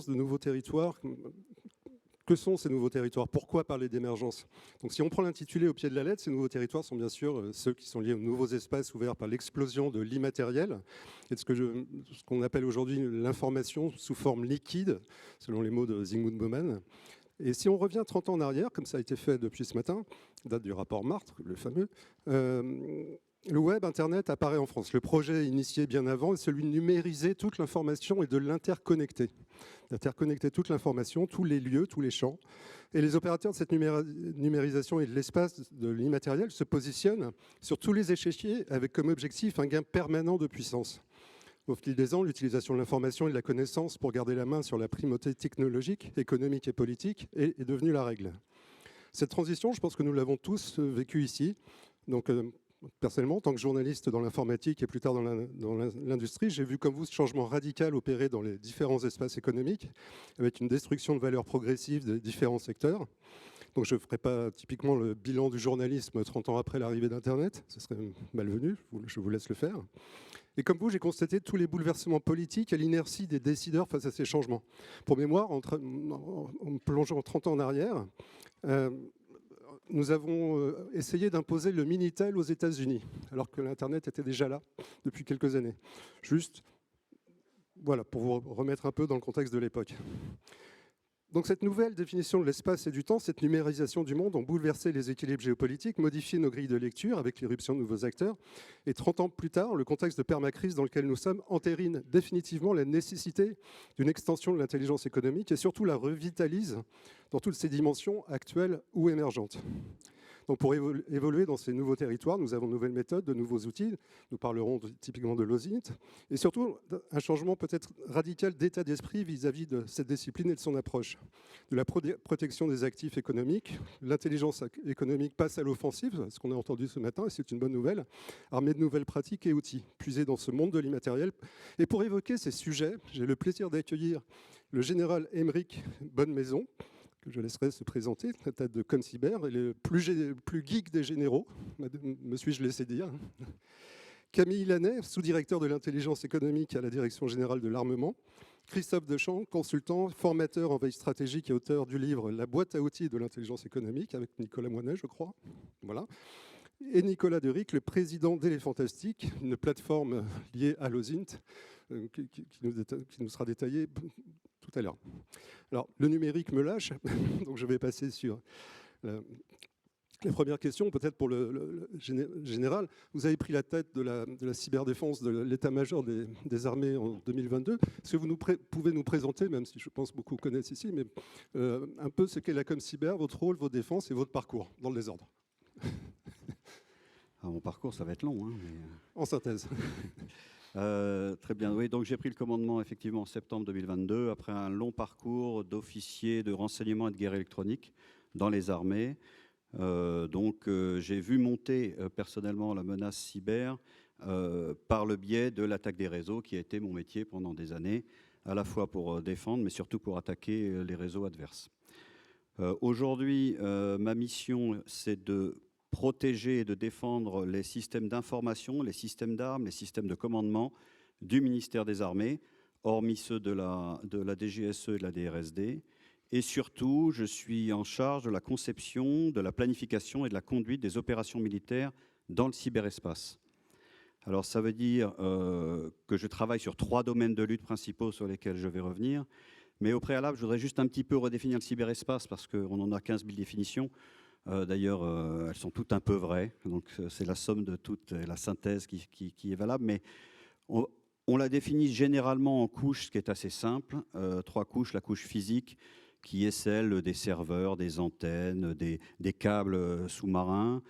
de nouveaux territoires. Que sont ces nouveaux territoires? Pourquoi parler d'émergence? Donc si on prend l'intitulé au pied de la lettre, ces nouveaux territoires sont bien sûr ceux qui sont liés aux nouveaux espaces ouverts par l'explosion de l'immatériel et de ce qu'on appelle aujourd'hui l'information sous forme liquide, selon les mots de Zygmunt Bauman. Et si on revient 30 ans en arrière, comme ça a été fait depuis ce matin, date du rapport Martre, le fameux, le web, Internet apparaît en France. Le projet initié bien avant est celui de numériser toute l'information et de l'interconnecter. D'interconnecter toute l'information, tous les lieux, tous les champs. Et les opérateurs de cette numérisation et de l'espace de l'immatériel se positionnent sur tous les échiquiers avec comme objectif un gain permanent de puissance. Au fil des ans, l'utilisation de l'information et de la connaissance pour garder la main sur la primauté technologique, économique et politique est devenue la règle. Cette transition, je pense que nous l'avons tous vécue ici. Donc, personnellement, en tant que journaliste dans l'informatique et plus tard dans l'industrie, j'ai vu comme vous ce changement radical opérer dans les différents espaces économiques, avec une destruction de valeurs progressives des différents secteurs. Donc je ne ferai pas typiquement le bilan du journalisme 30 ans après l'arrivée d'Internet, ce serait malvenu, je vous laisse le faire. Et comme vous, j'ai constaté tous les bouleversements politiques et l'inertie des décideurs face à ces changements. Pour mémoire, en me plongeant 30 ans en arrière, nous avons essayé d'imposer le Minitel aux États-Unis, alors que l'Internet était déjà là depuis quelques années. Juste, voilà, pour vous remettre un peu dans le contexte de l'époque. Donc cette nouvelle définition de l'espace et du temps, cette numérisation du monde ont bouleversé les équilibres géopolitiques, modifié nos grilles de lecture avec l'irruption de nouveaux acteurs. Et 30 ans plus tard, le contexte de permacrise dans lequel nous sommes entérine définitivement la nécessité d'une extension de l'intelligence économique et surtout la revitalise dans toutes ses dimensions actuelles ou émergentes. Donc pour évoluer dans ces nouveaux territoires, nous avons de nouvelles méthodes, de nouveaux outils. Nous parlerons typiquement de l'OSINT. Et surtout, un changement peut-être radical d'état d'esprit vis-à-vis de cette discipline et de son approche. De la protection des actifs économiques, l'intelligence économique passe à l'offensive, ce qu'on a entendu ce matin, et c'est une bonne nouvelle, armée de nouvelles pratiques et outils, puisés dans ce monde de l'immatériel. Et pour évoquer ces sujets, j'ai le plaisir d'accueillir le général Aymeric Bonnemaison, que je laisserai se présenter, la tête de Comcyber, et le plus geek des généraux, me suis-je laissé dire. Camille Lanet, sous-directeur de l'intelligence économique à la Direction générale de l'armement. Christophe Deschamps, consultant, formateur en veille stratégique et auteur du livre « La boîte à outils de l'intelligence économique » avec Nicolas Moinet, je crois. Voilà. Et Nicolas Deric, le président d'Elephantastic, une plateforme liée à l'OSINT, qui nous sera détaillée tout à l'heure. Alors, le numérique me lâche, donc je vais passer sur la première question, peut-être pour le général. Vous avez pris la tête de la cyberdéfense de l'état-major des armées en 2022. Est-ce que vous pouvez nous présenter, même si je pense beaucoup connaissent ici, mais un peu ce qu'est la Comcyber, votre rôle, vos défenses et votre parcours, dans le désordre? Alors, mon parcours, ça va être long. Hein, mais... En synthèse. Très bien, oui, donc j'ai pris le commandement effectivement en septembre 2022, après un long parcours d'officier de renseignement et de guerre électronique dans les armées. J'ai vu monter personnellement la menace cyber par le biais de l'attaque des réseaux, qui a été mon métier pendant des années, à la fois pour défendre, mais surtout pour attaquer les réseaux adverses. Aujourd'hui, ma mission, c'est de protéger et de défendre les systèmes d'information, les systèmes d'armes, les systèmes de commandement du ministère des Armées, hormis ceux de la DGSE et de la DRSD. Et surtout, je suis en charge de la conception, de la planification et de la conduite des opérations militaires dans le cyberespace. Alors ça veut dire que je travaille sur 3 domaines de lutte principaux sur lesquels je vais revenir. Mais au préalable, je voudrais juste un petit peu redéfinir le cyberespace parce qu'on en a 15 000 définitions. D'ailleurs, elles sont toutes un peu vraies, donc c'est la somme de toutes, la synthèse qui est valable, mais on la définit généralement en couches, ce qui est assez simple, 3 couches, la couche physique, qui est celle des serveurs, des antennes, des câbles sous-marins,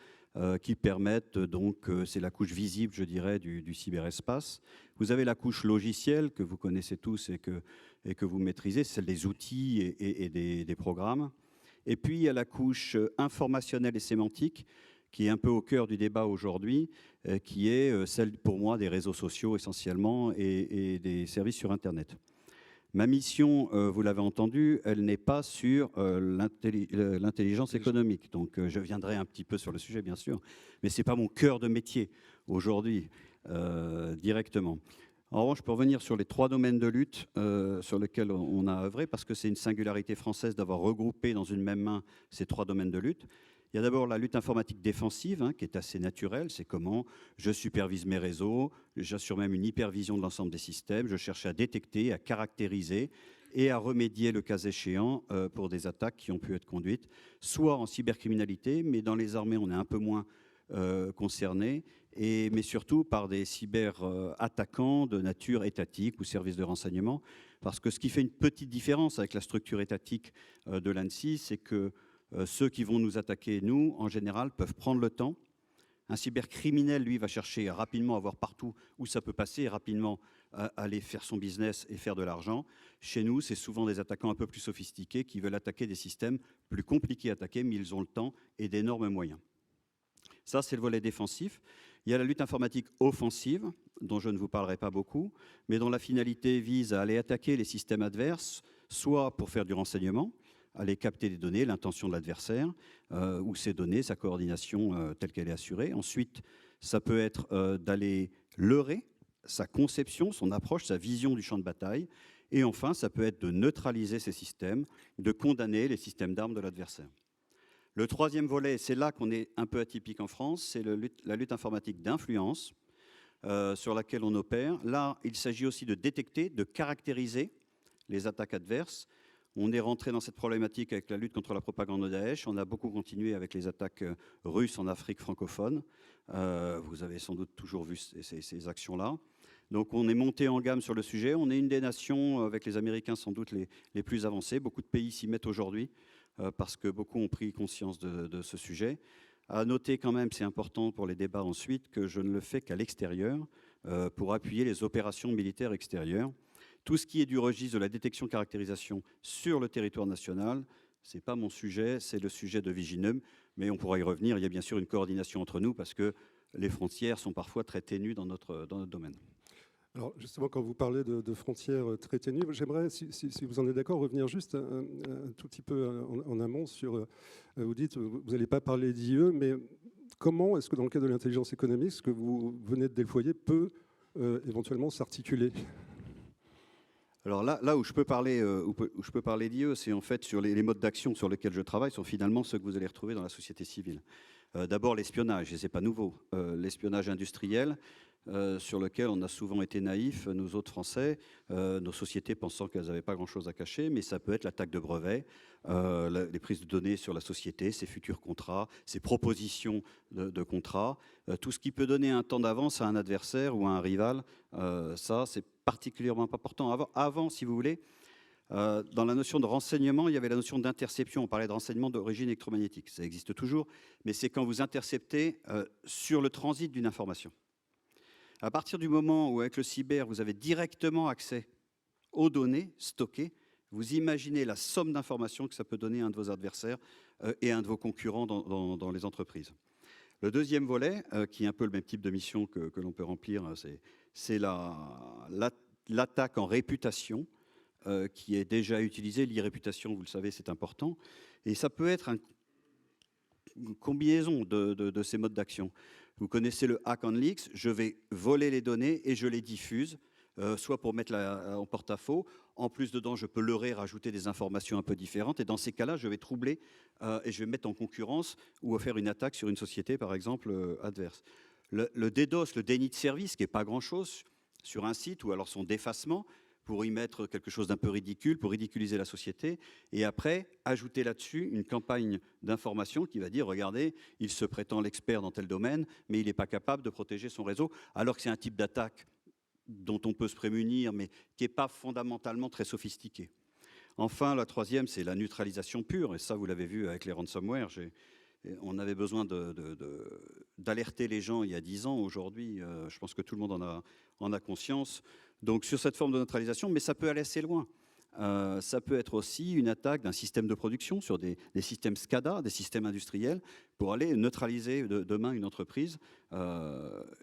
qui permettent donc, c'est la couche visible, je dirais, du cyberespace. Vous avez la couche logicielle, que vous connaissez tous et que vous maîtrisez, c'est celle des outils et des programmes. Et puis, il y a la couche informationnelle et sémantique, qui est un peu au cœur du débat aujourd'hui, qui est celle, pour moi, des réseaux sociaux essentiellement et des services sur Internet. Ma mission, vous l'avez entendu, elle n'est pas sur l'intelligence économique. Donc, je viendrai un petit peu sur le sujet, bien sûr, mais ce n'est pas mon cœur de métier aujourd'hui, directement. En revanche, je peux revenir sur les 3 domaines de lutte sur lesquels on a œuvré, parce que c'est une singularité française d'avoir regroupé dans une même main ces 3 domaines de lutte. Il y a d'abord la lutte informatique défensive, hein, qui est assez naturelle. C'est comment je supervise mes réseaux, j'assure même une hypervision de l'ensemble des systèmes, je cherche à détecter, à caractériser et à remédier le cas échéant pour des attaques qui ont pu être conduites, soit en cybercriminalité, mais dans les armées, on est un peu moins concerné, mais surtout par des cyber-attaquants de nature étatique ou services de renseignement. Parce que ce qui fait une petite différence avec la structure étatique de l'ANSSI, c'est que ceux qui vont nous attaquer, nous, en général, peuvent prendre le temps. Un cybercriminel, lui, va chercher rapidement à voir partout où ça peut passer et rapidement aller faire son business et faire de l'argent. Chez nous, c'est souvent des attaquants un peu plus sophistiqués qui veulent attaquer des systèmes plus compliqués à attaquer, mais ils ont le temps et d'énormes moyens. Ça, c'est le volet défensif. Il y a la lutte informatique offensive, dont je ne vous parlerai pas beaucoup, mais dont la finalité vise à aller attaquer les systèmes adverses, soit pour faire du renseignement, aller capter des données, l'intention de l'adversaire, ou ses données, sa coordination telle qu'elle est assurée. Ensuite, ça peut être d'aller leurrer sa conception, son approche, sa vision du champ de bataille. Et enfin, ça peut être de neutraliser ces systèmes, de condamner les systèmes d'armes de l'adversaire. Le troisième volet, c'est là qu'on est un peu atypique en France, c'est la lutte informatique d'influence sur laquelle on opère. Là, il s'agit aussi de détecter, de caractériser les attaques adverses. On est rentré dans cette problématique avec la lutte contre la propagande de Daesh. On a beaucoup continué avec les attaques russes en Afrique francophone. Vous avez sans doute toujours vu ces actions-là. Donc on est monté en gamme sur le sujet. On est une des nations, avec les Américains sans doute les plus avancées. Beaucoup de pays s'y mettent aujourd'hui parce que beaucoup ont pris conscience de ce sujet. À noter quand même, c'est important pour les débats ensuite, que je ne le fais qu'à l'extérieur pour appuyer les opérations militaires extérieures. Tout ce qui est du registre de la détection-caractérisation sur le territoire national, ce n'est pas mon sujet, c'est le sujet de Viginum, mais on pourra y revenir. Il y a bien sûr une coordination entre nous parce que les frontières sont parfois très ténues dans notre domaine. Alors justement, quand vous parlez de frontières très ténues, j'aimerais, si vous en êtes d'accord, revenir juste un tout petit peu en amont sur, vous dites, vous n'allez pas parler d'IE, mais comment est-ce que dans le cadre de l'intelligence économique, ce que vous venez de déployer peut éventuellement s'articuler ? Alors là où je peux parler, d'IE, c'est en fait sur les modes d'action sur lesquels je travaille, sont finalement ceux que vous allez retrouver dans la société civile. D'abord l'espionnage, et ce n'est pas nouveau, l'espionnage industriel, sur lequel on a souvent été naïfs, nous autres Français, nos sociétés pensant qu'elles n'avaient pas grand-chose à cacher, mais ça peut être l'attaque de brevets, les prises de données sur la société, ses futurs contrats, ses propositions de contrats, tout ce qui peut donner un temps d'avance à un adversaire ou à un rival, ça c'est particulièrement important. Avant, si vous voulez, dans la notion de renseignement, il y avait la notion d'interception. On parlait de renseignement d'origine électromagnétique. Ça existe toujours, mais c'est quand vous interceptez sur le transit d'une information. À partir du moment où, avec le cyber, vous avez directement accès aux données stockées, vous imaginez la somme d'informations que ça peut donner à un de vos adversaires et à un de vos concurrents dans les entreprises. Le deuxième volet, qui est un peu le même type de mission que l'on peut remplir, c'est l'attaque en réputation, qui est déjà utilisée. L'e-réputation, vous le savez, c'est important. Et ça peut être une combinaison de ces modes d'action. Vous connaissez le hack and leaks, je vais voler les données et je les diffuse, soit pour mettre en porte-à-faux. En plus, dedans, je peux leurrer, rajouter des informations un peu différentes. Et dans ces cas-là, je vais troubler et je vais mettre en concurrence ou faire une attaque sur une société, par exemple, adverse. Le DDoS, le déni de service, qui n'est pas grand-chose sur un site, ou alors son d'effacement, pour y mettre quelque chose d'un peu ridicule, pour ridiculiser la société, et après, ajouter là-dessus une campagne d'information qui va dire, regardez, il se prétend l'expert dans tel domaine, mais il n'est pas capable de protéger son réseau, alors que c'est un type d'attaque dont on peut se prémunir, mais qui n'est pas fondamentalement très sophistiqué. Enfin, la troisième, c'est la neutralisation pure, et ça, vous l'avez vu avec les ransomware. On avait besoin d'alerter les gens il y a 10 ans. Aujourd'hui, je pense que tout le monde en a conscience. Donc sur cette forme de neutralisation, mais ça peut aller assez loin. Ça peut être aussi une attaque d'un système de production sur des systèmes SCADA, des systèmes industriels, pour aller neutraliser demain une entreprise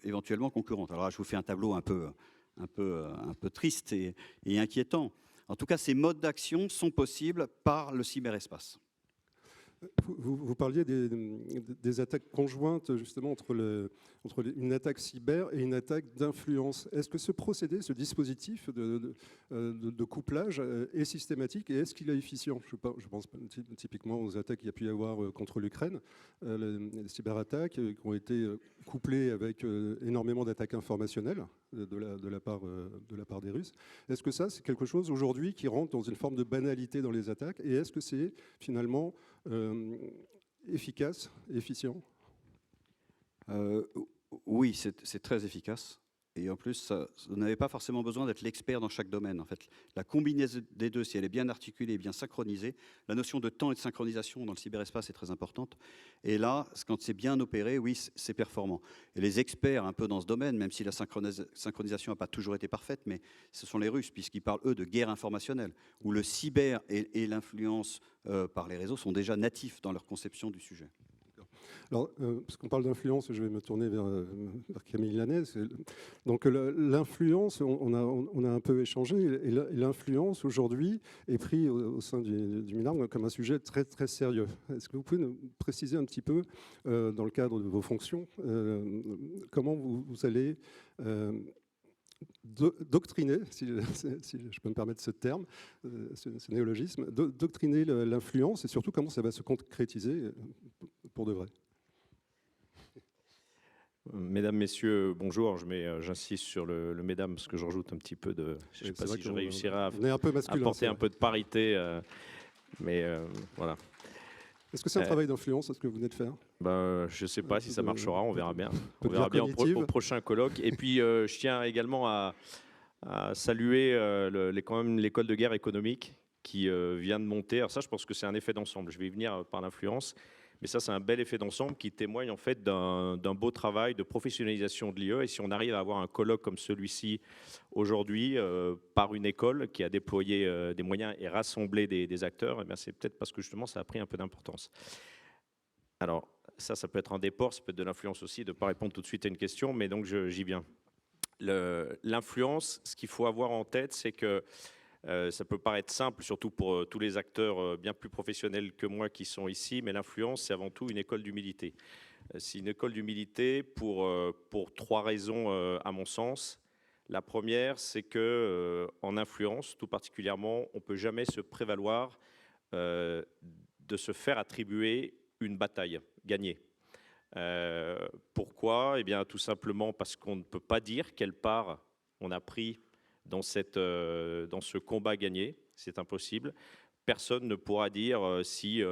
éventuellement concurrente. Alors là, je vous fais un tableau un peu triste et inquiétant. En tout cas, ces modes d'action sont possibles par le cyberespace. Vous parliez des attaques conjointes, justement, entre une attaque cyber et une attaque d'influence. Est-ce que ce procédé, ce dispositif de couplage est systématique et est-ce qu'il est efficient? Je pense typiquement aux attaques qu'il y a pu y avoir contre l'Ukraine, les cyberattaques qui ont été couplées avec énormément d'attaques informationnelles de la part des Russes. Est-ce que ça, c'est quelque chose aujourd'hui qui rentre dans une forme de banalité dans les attaques et est-ce que c'est finalement efficace, efficient? Oui, c'est très efficace. Et en plus, vous n'avez pas forcément besoin d'être l'expert dans chaque domaine. En fait, la combinaison des deux, si elle est bien articulée et bien synchronisée, la notion de temps et de synchronisation dans le cyberespace est très importante. Et là, quand c'est bien opéré, oui, c'est performant. Et les experts un peu dans ce domaine, même si la synchronisation n'a pas toujours été parfaite, mais ce sont les Russes, puisqu'ils parlent, eux, de guerre informationnelle, où le cyber et l'influence par les réseaux sont déjà natifs dans leur conception du sujet. Alors, parce qu'on parle d'influence, je vais me tourner vers Camille Lannet. Donc l'influence, on a un peu échangé, et l'influence aujourd'hui est prise au sein du MINARM comme un sujet très, très sérieux. Est-ce que vous pouvez nous préciser un petit peu, dans le cadre de vos fonctions, comment vous allez doctriner, si je peux me permettre ce terme, ce néologisme, doctriner l'influence et surtout comment ça va se concrétiser pour de vrai? Mesdames, Messieurs, bonjour. J'insiste sur le mesdames parce que je rajoute un petit peu de... Je ne sais pas si je réussirai à apporter un peu de parité, mais voilà. Est-ce que c'est un travail d'influence, ce que vous venez de faire? Je ne sais pas si ça marchera, on verra bien. On verra bien au prochain colloque. Et puis, je tiens également à saluer quand même l'école de guerre économique qui vient de monter. Alors ça, je pense que c'est un effet d'ensemble. Je vais y venir par l'influence. Mais ça, c'est un bel effet d'ensemble qui témoigne en fait d'un beau travail de professionnalisation de l'IE. Et si on arrive à avoir un colloque comme celui-ci aujourd'hui par une école qui a déployé des moyens et rassemblé des acteurs, eh c'est peut-être parce que justement ça a pris un peu d'importance. Alors ça peut être un déport, ça peut être de l'influence aussi, de ne pas répondre tout de suite à une question, mais donc j'y viens. L'influence, ce qu'il faut avoir en tête, c'est que ça peut paraître simple, surtout pour tous les acteurs bien plus professionnels que moi qui sont ici, mais l'influence, c'est avant tout une école d'humilité. C'est une école d'humilité pour 3 raisons, à mon sens. La première, c'est que en influence, tout particulièrement, on ne peut jamais se prévaloir de se faire attribuer une bataille gagnée. Pourquoi? Eh bien, tout simplement parce qu'on ne peut pas dire quelle part on a pris dans ce combat gagné, c'est impossible. Personne ne pourra dire si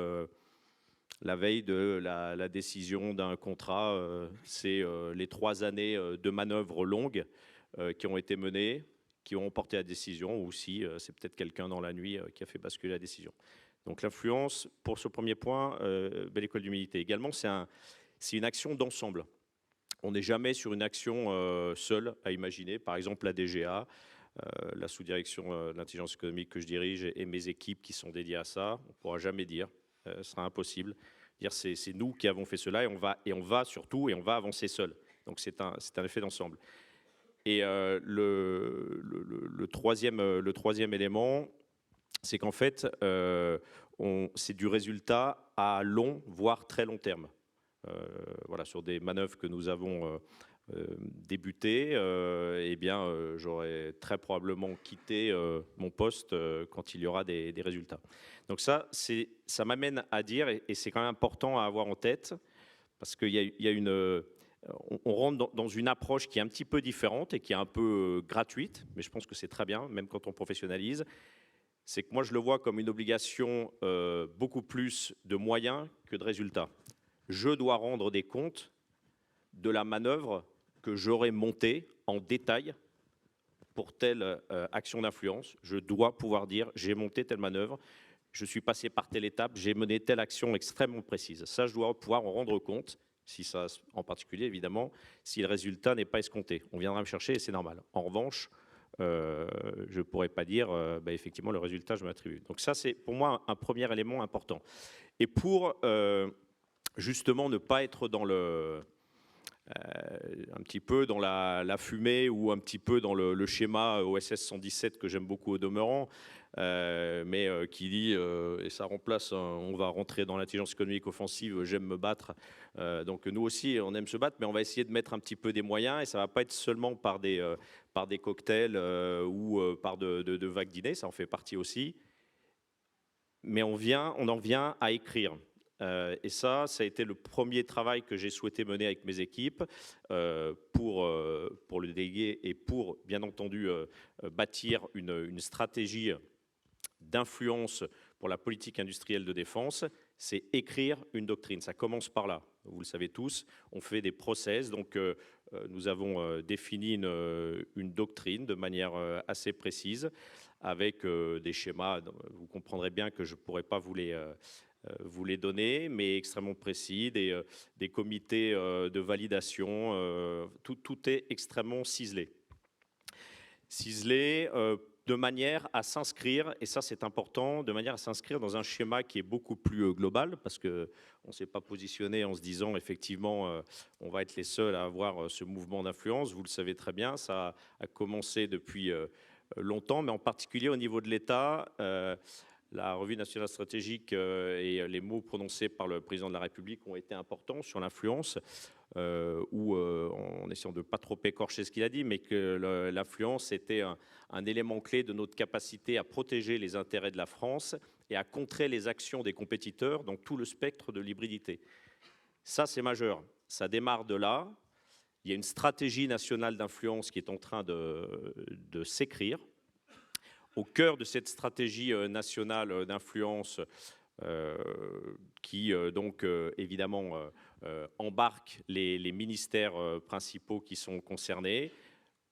la veille de la décision d'un contrat, c'est les 3 années de manœuvres longues qui ont été menées, qui ont porté la décision, ou si c'est peut-être quelqu'un dans la nuit qui a fait basculer la décision. Donc l'influence, pour ce premier point, belle école d'humilité. Également, c'est une action d'ensemble. On n'est jamais sur une action seule à imaginer. Par exemple, la DGA, la sous-direction de l'intelligence économique que je dirige et mes équipes qui sont dédiées à ça, on ne pourra jamais dire, ce sera impossible. Dire c'est nous qui avons fait cela et on va surtout et on va avancer seul. Donc c'est un effet d'ensemble. Et le troisième élément, c'est qu'en fait, c'est du résultat à long, voire très long terme. Voilà, sur des manœuvres que nous avons débuté, eh bien, j'aurais très probablement quitté mon poste quand il y aura des résultats. Donc ça m'amène à dire, et c'est quand même important à avoir en tête, parce qu'il y a on rentre dans une approche qui est un petit peu différente et qui est un peu gratuite, mais je pense que c'est très bien, même quand on professionnalise. C'est que moi, je le vois comme une obligation beaucoup plus de moyens que de résultats. Je dois rendre des comptes de la manœuvre que j'aurais montée en détail pour telle action d'influence. Je dois pouvoir dire, j'ai monté telle manœuvre, je suis passé par telle étape, j'ai mené telle action extrêmement précise. Ça, je dois pouvoir en rendre compte, si ça, en particulier, évidemment, si le résultat n'est pas escompté. On viendra me chercher et c'est normal. En revanche, je ne pourrais pas dire, effectivement, le résultat, je m'attribue. Donc ça, c'est pour moi un premier élément important. Et pour justement ne pas être dans un petit peu dans la fumée ou un petit peu dans le schéma OSS 117 que j'aime beaucoup au demeurant, mais qui dit, et ça remplace, on va rentrer dans l'intelligence économique offensive, j'aime me battre. Donc nous aussi, on aime se battre, mais on va essayer de mettre un petit peu des moyens, et ça ne va pas être seulement par des cocktails ou par de vagues dîners, ça en fait partie aussi. Mais on en vient à écrire. Et ça a été le premier travail que j'ai souhaité mener avec mes équipes pour le déléguer et pour, bien entendu, bâtir une stratégie d'influence pour la politique industrielle de défense, c'est écrire une doctrine. Ça commence par là. Vous le savez tous, on fait des process. Donc, nous avons défini une doctrine de manière assez précise avec des schémas. Vous comprendrez bien que je ne pourrais pas vous les donner, mais extrêmement précis, des comités de validation. Tout est extrêmement ciselé. De manière à s'inscrire, et ça c'est important, de manière à s'inscrire dans un schéma qui est beaucoup plus global, parce qu'on ne s'est pas positionné en se disant effectivement on va être les seuls à avoir ce mouvement d'influence. Vous le savez très bien, ça a commencé depuis longtemps, mais en particulier au niveau de l'État. La revue nationale stratégique et les mots prononcés par le président de la République ont été importants sur l'influence, en essayant de ne pas trop écorcher ce qu'il a dit, mais que l'influence était un élément clé de notre capacité à protéger les intérêts de la France et à contrer les actions des compétiteurs dans tout le spectre de l'hybridité. Ça, c'est majeur. Ça démarre de là. Il y a une stratégie nationale d'influence qui est en train de s'écrire. Au cœur de cette stratégie nationale d'influence qui, évidemment, embarque les ministères principaux qui sont concernés.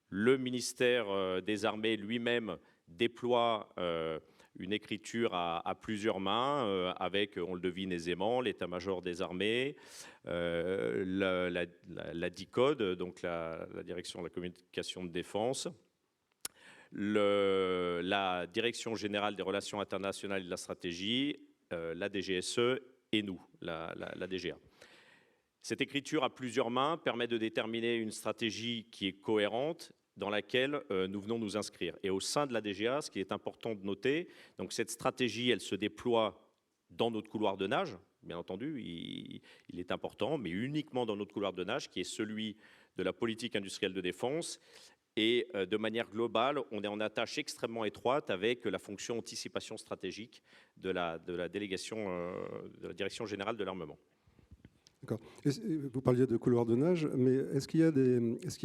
Le ministère des Armées lui-même déploie une écriture à plusieurs mains, avec, on le devine aisément, l'état-major des armées, la DICODE, donc la direction de la communication de défense, la Direction générale des relations internationales et de la stratégie, la DGSE et nous, la DGA. Cette écriture à plusieurs mains permet de déterminer une stratégie qui est cohérente, dans laquelle nous venons nous inscrire. Et au sein de la DGA, ce qui est important de noter, donc cette stratégie, elle se déploie dans notre couloir de nage, bien entendu, il est important, mais uniquement dans notre couloir de nage, qui est celui de la politique industrielle de défense. Et de manière globale, on est en attache extrêmement étroite avec la fonction anticipation stratégique de la délégation, de la Direction générale de l'armement. D'accord. Vous parliez de couloir de nage, mais est-ce qu'il y a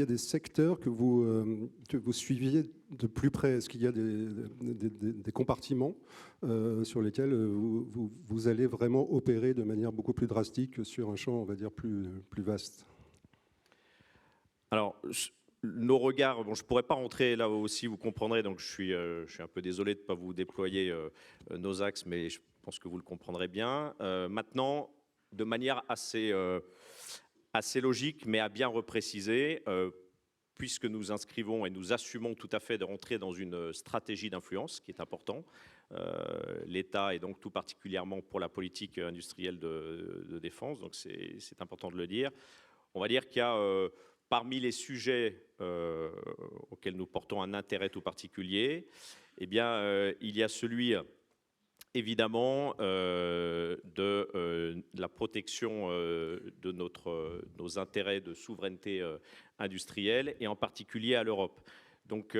des secteurs que vous suiviez de plus près? Est-ce qu'il y a des compartiments sur lesquels vous allez vraiment opérer de manière beaucoup plus drastique que sur un champ, on va dire, plus vaste? Alors, nos regards, bon, je ne pourrais pas rentrer là aussi, vous comprendrez, donc je suis un peu désolé de ne pas vous déployer nos axes, mais je pense que vous le comprendrez bien. Maintenant, de manière assez logique, mais à bien repréciser, puisque nous inscrivons et nous assumons tout à fait de rentrer dans une stratégie d'influence, qui est important. L'État, et donc tout particulièrement pour la politique industrielle de défense, donc c'est important de le dire. On va dire qu'il y a parmi les sujets auxquels nous portons un intérêt tout particulier, eh bien, il y a celui évidemment de la protection de nos intérêts de souveraineté industrielle, et en particulier à l'Europe. Donc,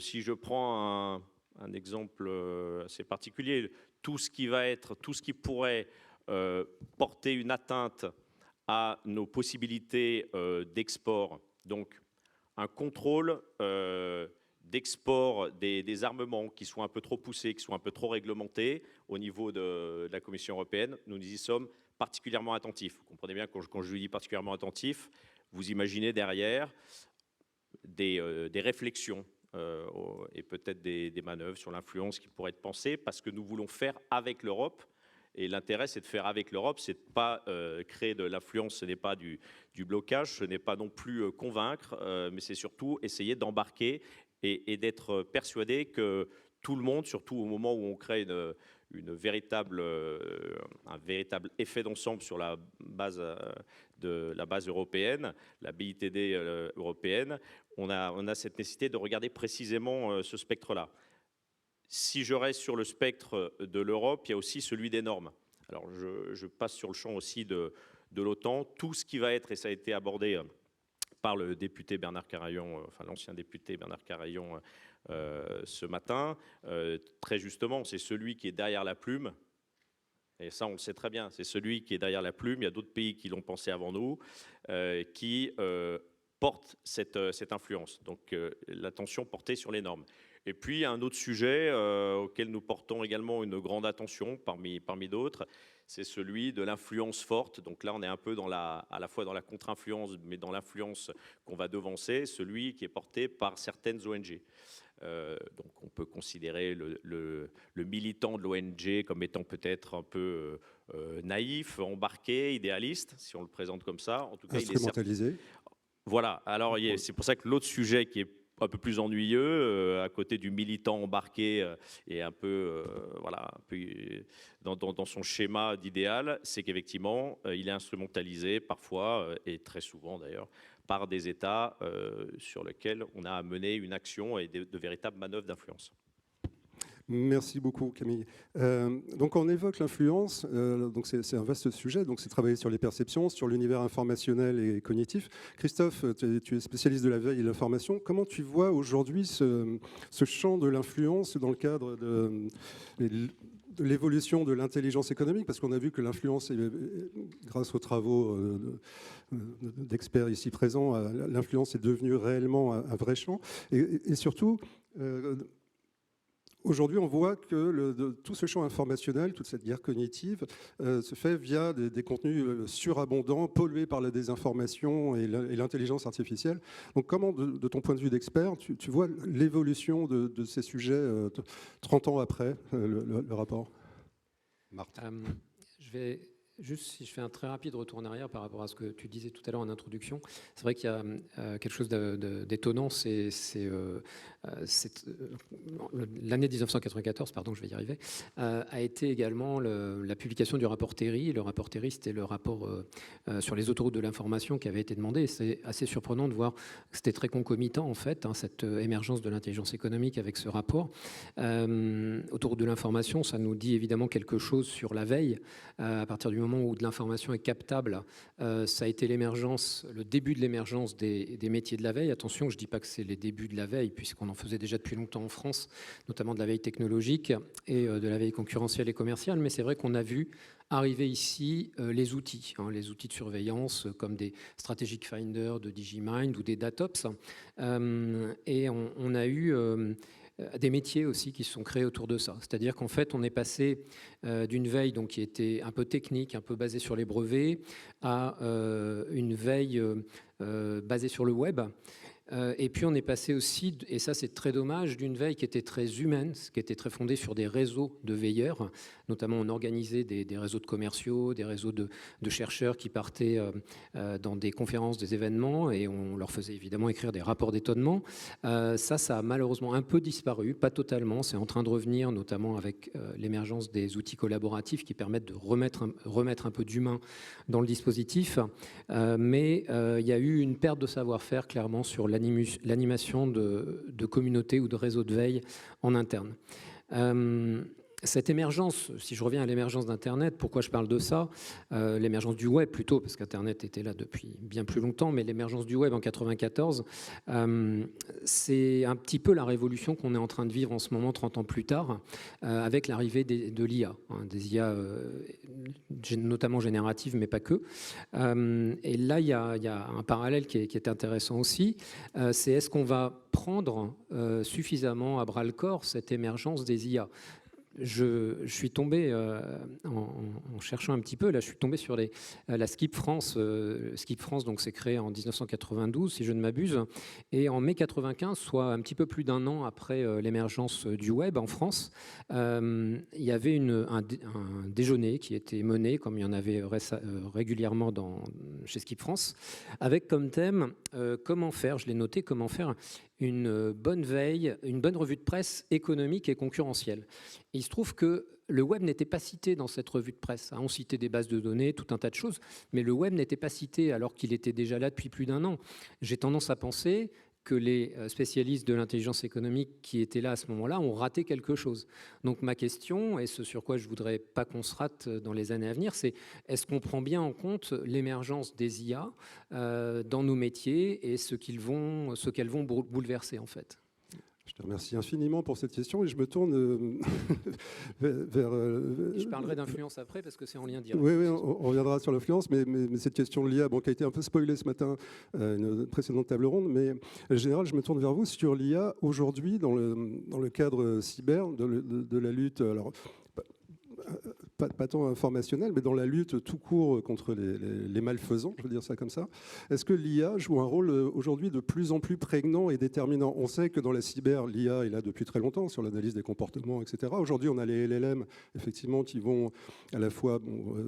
si je prends un exemple assez particulier, tout ce qui pourrait porter une atteinte à nos possibilités d'export, donc un contrôle d'export des armements qui soient un peu trop poussés, qui soient un peu trop réglementés au niveau de la Commission européenne, nous y sommes particulièrement attentifs. Vous comprenez bien, quand je dis particulièrement attentifs, vous imaginez derrière des réflexions et peut-être des manœuvres sur l'influence qui pourraient être pensées, parce que nous voulons faire avec l'Europe. Et l'intérêt, c'est de faire avec l'Europe, c'est de ne pas créer de l'influence, ce n'est pas du blocage, ce n'est pas non plus convaincre, mais c'est surtout essayer d'embarquer et d'être persuadé que tout le monde, surtout au moment où on crée un véritable effet d'ensemble sur la base européenne, la BITD européenne, on a cette nécessité de regarder précisément ce spectre-là. si je reste sur le spectre de l'Europe, il y a aussi celui des normes. Alors, je passe sur le champ aussi de l'OTAN. Tout ce qui va être, et ça a été abordé par le député Bernard Carayon, enfin l'ancien député Bernard Carayon ce matin, très justement, c'est celui qui est derrière la plume. Et ça, on le sait très bien. C'est celui qui est derrière la plume. Il y a d'autres pays qui l'ont pensé avant nous, qui portent cette influence. Donc, l'attention portée sur les normes. Et puis, un autre sujet auquel nous portons également une grande attention, parmi d'autres, c'est celui de l'influence forte. Donc là, on est un peu à la fois dans la contre-influence, mais dans l'influence qu'on va devancer, celui qui est porté par certaines ONG. Donc on peut considérer le militant de l'ONG comme étant peut-être un peu naïf, embarqué, idéaliste, si on le présente comme ça. En tout cas, instrumentalisé. Voilà, alors c'est pour ça que l'autre sujet qui est un peu plus ennuyeux, à côté du militant embarqué et un peu, dans son schéma d'idéal, c'est qu'effectivement, il est instrumentalisé parfois, et très souvent d'ailleurs, par des États sur lesquels on a à mener une action et de véritables manœuvres d'influence. Merci beaucoup, Camille. Donc, on évoque l'influence. Donc, c'est un vaste sujet. Donc, c'est travailler sur les perceptions, sur l'univers informationnel et cognitif. Christophe, tu es spécialiste de la veille et de l'information. Comment tu vois aujourd'hui ce champ de l'influence dans le cadre de l'évolution de l'intelligence économique, parce qu'on a vu que l'influence, grâce aux travaux d'experts ici présents, l'influence est devenue réellement un vrai champ. Et surtout, aujourd'hui, on voit que tout ce champ informationnel, toute cette guerre cognitive, se fait via des contenus surabondants, pollués par la désinformation et l'intelligence artificielle. Donc comment, de ton point de vue d'expert, tu vois l'évolution de ces sujets 30 ans après le rapport? Marthe. Je vais juste, si je fais un très rapide retour en arrière par rapport à ce que tu disais tout à l'heure en introduction, c'est vrai qu'il y a quelque chose d'étonnant, c'est l'année 1994, pardon, je vais y arriver, a été également la publication du rapport Terry. Le rapport Terry, c'était le rapport sur les autoroutes de l'information qui avait été demandé. C'est assez surprenant de voir que c'était très concomitant, en fait, cette émergence de l'intelligence économique avec ce rapport. Autoroute de l'information, ça nous dit évidemment quelque chose sur la veille. À partir du moment où de l'information est captable, ça a été le début de l'émergence des métiers de la veille. Attention, je ne dis pas que c'est les débuts de la veille, puisqu'on en faisait déjà depuis longtemps en France, notamment de la veille technologique et de la veille concurrentielle et commerciale, mais c'est vrai qu'on a vu arriver ici les outils de surveillance comme des Strategic Finder de Digimind ou des Datops, et on a eu des métiers aussi qui se sont créés autour de ça. C'est-à-dire qu'en fait, on est passé d'une veille donc, qui était un peu technique, un peu basée sur les brevets, à une veille basée sur le web. Et puis on est passé aussi, et ça c'est très dommage, d'une veille qui était très humaine, qui était très fondée sur des réseaux de veilleurs. Notamment on organisait des réseaux de commerciaux, des réseaux de chercheurs qui partaient dans des conférences, des événements, et on leur faisait évidemment écrire des rapports d'étonnement. Ça a malheureusement un peu disparu, pas totalement, c'est en train de revenir, notamment avec l'émergence des outils collaboratifs qui permettent de remettre un peu d'humain dans le dispositif. Mais il y a eu une perte de savoir-faire clairement sur l'animation de communautés ou de réseaux de veille en interne. Cette émergence, si je reviens à l'émergence d'Internet, pourquoi je parle de ça? L'émergence du web plutôt, parce qu'Internet était là depuis bien plus longtemps, mais l'émergence du web en 1994, c'est un petit peu la révolution qu'on est en train de vivre en ce moment, 30 ans plus tard, avec l'arrivée de l'IA, des IA notamment génératives, mais pas que. Et là, il y a un parallèle qui est intéressant aussi, c'est est-ce qu'on va prendre suffisamment à bras-le-corps cette émergence des IA? Je suis tombé, en cherchant un petit peu, là je suis tombé sur la Skip France. Skip France, donc c'est créé en 1992, si je ne m'abuse. Et en mai 95, soit un petit peu plus d'un an après l'émergence du web en France, il y avait un déjeuner qui était mené, comme il y en avait régulièrement chez Skip France, avec comme thème comment faire, je l'ai noté, comment faire une bonne veille, une bonne revue de presse économique et concurrentielle. Et il se trouve que le web n'était pas cité dans cette revue de presse. On citait des bases de données, tout un tas de choses, mais le web n'était pas cité alors qu'il était déjà là depuis plus d'un an. J'ai tendance à penser que les spécialistes de l'intelligence économique qui étaient là à ce moment-là ont raté quelque chose. Donc ma question, et ce sur quoi je ne voudrais pas qu'on se rate dans les années à venir, c'est est-ce qu'on prend bien en compte l'émergence des IA dans nos métiers et ce qu'elles vont bouleverser en fait? Je te remercie infiniment pour cette question et je me tourne vers... Je parlerai d'influence après parce que c'est en lien direct. Oui, on reviendra sur l'influence, mais cette question de l'IA, qui a été un peu spoilée ce matin, une précédente table ronde, mais en général, je me tourne vers vous sur l'IA aujourd'hui dans le cadre cyber, de la lutte... Alors, pas tant informationnel, mais dans la lutte tout court contre les malfaisants, je veux dire ça comme ça. Est-ce que l'IA joue un rôle aujourd'hui de plus en plus prégnant et déterminant? On sait que dans la cyber, l'IA est là depuis très longtemps sur l'analyse des comportements, etc. Aujourd'hui, on a les LLM, effectivement, qui vont à la fois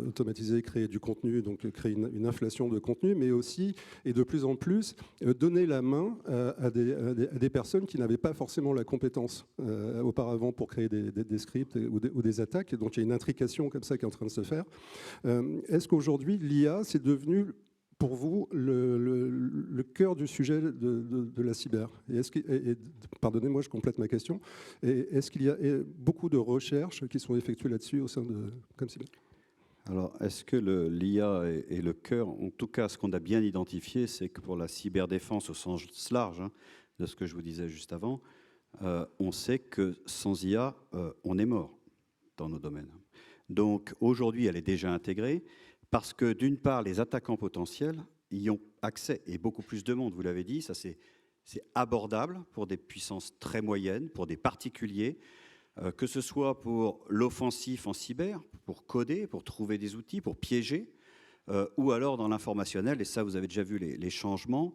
automatiser, créer du contenu, donc créer une inflation de contenu, mais aussi, et de plus en plus, donner la main à des personnes qui n'avaient pas forcément la compétence auparavant pour créer des scripts ou des attaques. Et donc, il y a une intrication comme ça qui est en train de se faire. Est-ce qu'aujourd'hui, l'IA, c'est devenu pour vous le cœur du sujet de la cyber? Et pardonnez-moi, je complète ma question. Est-ce qu'il y a beaucoup de recherches qui sont effectuées là-dessus au sein de ComCyber? Alors, est-ce que l'IA est le cœur? En tout cas, ce qu'on a bien identifié, c'est que pour la cyberdéfense au sens large, de ce que je vous disais juste avant, on sait que sans IA, on est mort dans nos domaines. Donc aujourd'hui, elle est déjà intégrée parce que d'une part, les attaquants potentiels y ont accès et beaucoup plus de monde, vous l'avez dit, ça c'est abordable pour des puissances très moyennes, pour des particuliers, que ce soit pour l'offensif en cyber, pour coder, pour trouver des outils, pour piéger, ou alors dans l'informationnel, et ça vous avez déjà vu les changements,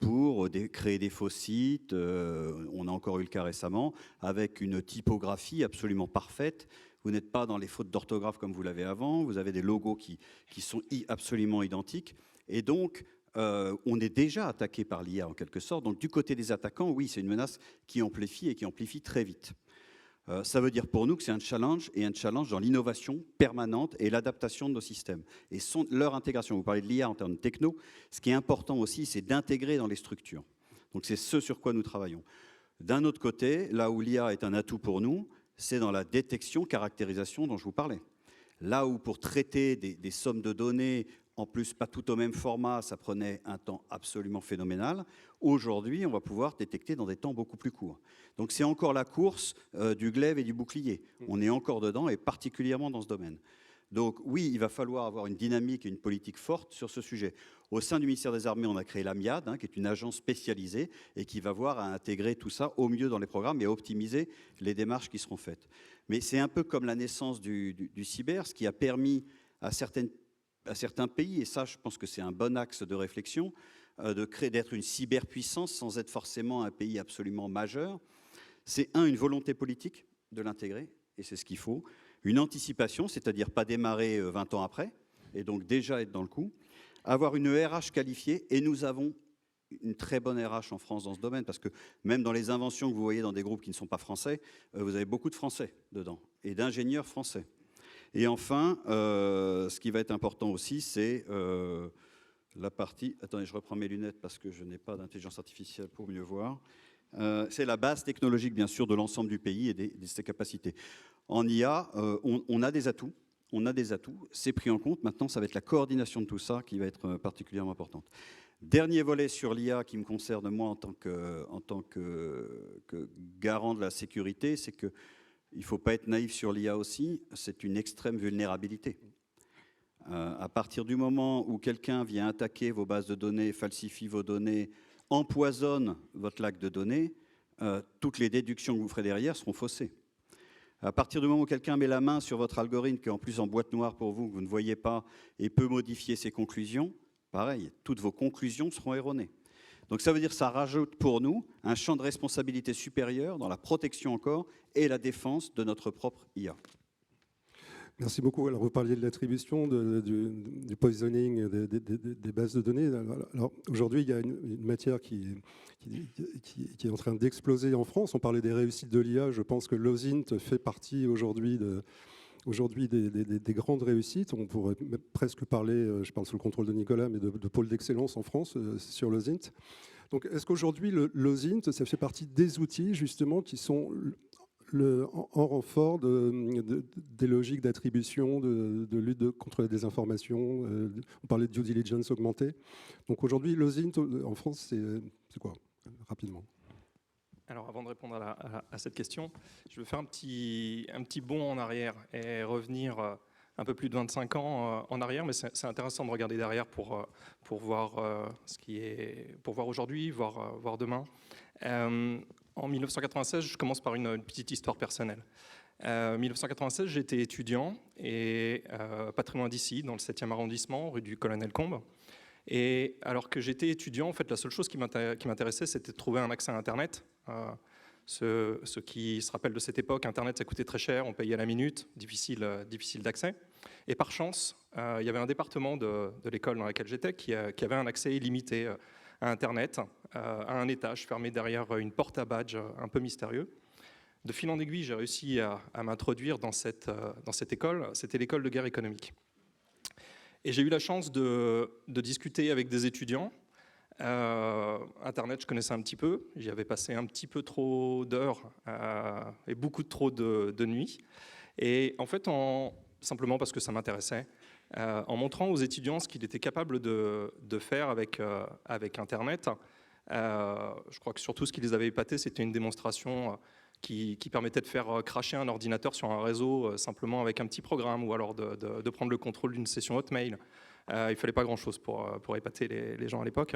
pour créer des faux sites, on a encore eu le cas récemment, avec une typographie absolument parfaite. Vous n'êtes pas dans les fautes d'orthographe comme vous l'avez avant, vous avez des logos qui sont absolument identiques. Et donc, on est déjà attaqué par l'IA en quelque sorte. Donc du côté des attaquants, oui, c'est une menace qui amplifie et qui amplifie très vite. Ça veut dire pour nous que c'est un challenge, et un challenge dans l'innovation permanente et l'adaptation de nos systèmes. Et leur intégration, vous parlez de l'IA en termes de techno, ce qui est important aussi, c'est d'intégrer dans les structures. Donc c'est ce sur quoi nous travaillons. D'un autre côté, là où l'IA est un atout pour nous, c'est dans la détection, caractérisation dont je vous parlais. Là où pour traiter des sommes de données, en plus pas tout au même format, ça prenait un temps absolument phénoménal, aujourd'hui on va pouvoir détecter dans des temps beaucoup plus courts. Donc c'est encore la course du glaive et du bouclier. On est encore dedans et particulièrement dans ce domaine. Donc oui, il va falloir avoir une dynamique et une politique forte sur ce sujet. Au sein du ministère des Armées, on a créé l'AMIAD, qui est une agence spécialisée et qui va voir à intégrer tout ça au mieux dans les programmes et à optimiser les démarches qui seront faites. Mais c'est un peu comme la naissance du cyber, ce qui a permis à certains pays, et ça je pense que c'est un bon axe de réflexion, d'être une cyberpuissance sans être forcément un pays absolument majeur. C'est une volonté politique de l'intégrer, et c'est ce qu'il faut. Une anticipation, c'est-à-dire pas démarrer 20 ans après, et donc déjà être dans le coup. Avoir une RH qualifiée, et nous avons une très bonne RH en France dans ce domaine, parce que même dans les inventions que vous voyez dans des groupes qui ne sont pas français, vous avez beaucoup de Français dedans, et d'ingénieurs français. Et enfin, ce qui va être important aussi, c'est la partie... Attendez, je reprends mes lunettes parce que je n'ai pas d'intelligence artificielle pour mieux voir. C'est la base technologique, bien sûr, de l'ensemble du pays et de ses capacités. En IA, on a des atouts. C'est pris en compte. Maintenant, ça va être la coordination de tout ça qui va être particulièrement importante. Dernier volet sur l'IA qui me concerne, moi, en tant que garant de la sécurité, c'est qu'il ne faut pas être naïf sur l'IA aussi. C'est une extrême vulnérabilité. À partir du moment où quelqu'un vient attaquer vos bases de données, falsifie vos données, empoisonne votre lac de données, toutes les déductions que vous ferez derrière seront faussées. À partir du moment où quelqu'un met la main sur votre algorithme, qui est en plus en boîte noire pour vous, que vous ne voyez pas, et peut modifier ses conclusions, pareil, toutes vos conclusions seront erronées. Donc ça veut dire que ça rajoute pour nous un champ de responsabilité supérieur dans la protection encore et la défense de notre propre IA. Merci beaucoup. Alors, vous parliez de l'attribution, du poisoning des bases de données. Alors, aujourd'hui, il y a une matière qui est en train d'exploser en France. On parlait des réussites de l'IA. Je pense que l'OSINT fait partie aujourd'hui des grandes réussites. On pourrait presque parler, je parle sous le contrôle de Nicolas, mais de pôle d'excellence en France sur l'OSINT. Donc, est-ce qu'aujourd'hui, l'OSINT, ça fait partie des outils, justement, qui sont en renfort des logiques d'attribution, de lutte contre la désinformation? On parlait de due diligence augmentée. Donc, aujourd'hui, l'OSINT, en France, c'est quoi, rapidement? Alors, avant de répondre à cette question, je vais faire un petit bond en arrière et revenir un peu plus de 25 ans en arrière, mais c'est intéressant de regarder derrière pour voir pour voir aujourd'hui, voir demain. En 1996, je commence par une petite histoire personnelle. En 1996, j'étais étudiant et pas très loin d'ici, dans le 7e arrondissement, rue du Colonel Combes. Et alors que j'étais étudiant, en fait, la seule chose qui m'intéressait, c'était de trouver un accès à Internet. Ceux qui se rappellent de cette époque, Internet, ça coûtait très cher, on payait à la minute, difficile d'accès. Et par chance, il y avait un département de l'école dans laquelle j'étais qui avait un accès illimité à Internet, à un étage fermé derrière une porte à badge un peu mystérieux. De fil en aiguille, j'ai réussi à m'introduire dans cette école. C'était l'école de guerre économique. Et j'ai eu la chance de discuter avec des étudiants. Internet, je connaissais un petit peu. J'y avais passé un petit peu trop d'heures et beaucoup trop de nuits. Et en fait, simplement parce que ça m'intéressait, en montrant aux étudiants ce qu'il était capable de faire avec Internet, je crois que surtout ce qui les avait épatés, c'était une démonstration qui permettait de faire crasher un ordinateur sur un réseau simplement avec un petit programme, ou alors de prendre le contrôle d'une session Hotmail. Il ne fallait pas grand-chose pour épater les gens à l'époque.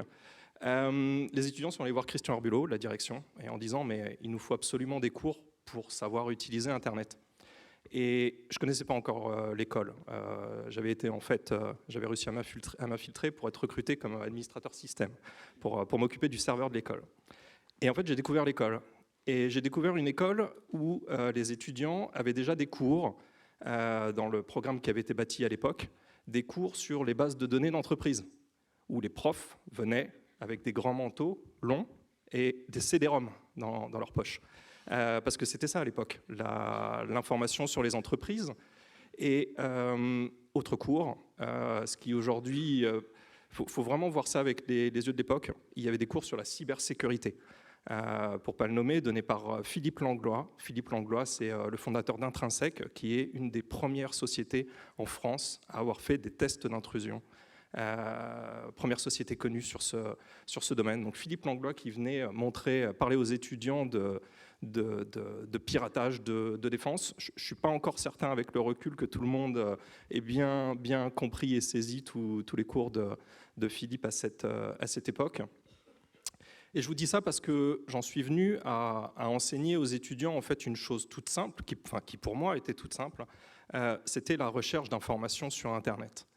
Les étudiants sont allés voir Christian Herbulot, la direction, et en disant « mais il nous faut absolument des cours pour savoir utiliser Internet ». Et je ne connaissais pas encore l'école. J'avais réussi à m'infiltrer pour être recruté comme administrateur système, pour m'occuper du serveur de l'école. Et en fait, j'ai découvert l'école. Et j'ai découvert une école où les étudiants avaient déjà des cours, dans le programme qui avait été bâti à l'époque, des cours sur les bases de données d'entreprise, où les profs venaient avec des grands manteaux longs et des CD-ROM dans leur poche. Parce que c'était ça à l'époque, l'information sur les entreprises. Et autre cours, ce qui aujourd'hui, faut vraiment voir ça avec les yeux de l'époque, il y avait des cours sur la cybersécurité. Pour ne pas le nommer, donné par Philippe Langlois. Philippe Langlois, c'est le fondateur d'Intrinsèque, qui est une des premières sociétés en France à avoir fait des tests d'intrusion. Première société connue sur ce domaine. Donc Philippe Langlois qui venait parler aux étudiants de piratage de défense. Je ne suis pas encore certain avec le recul que tout le monde ait bien compris et saisi tous les cours de Philippe à cette époque. Et je vous dis ça parce que j'en suis venu à enseigner aux étudiants en fait une chose toute simple, qui pour moi était toute simple, c'était la recherche d'informations sur Internet.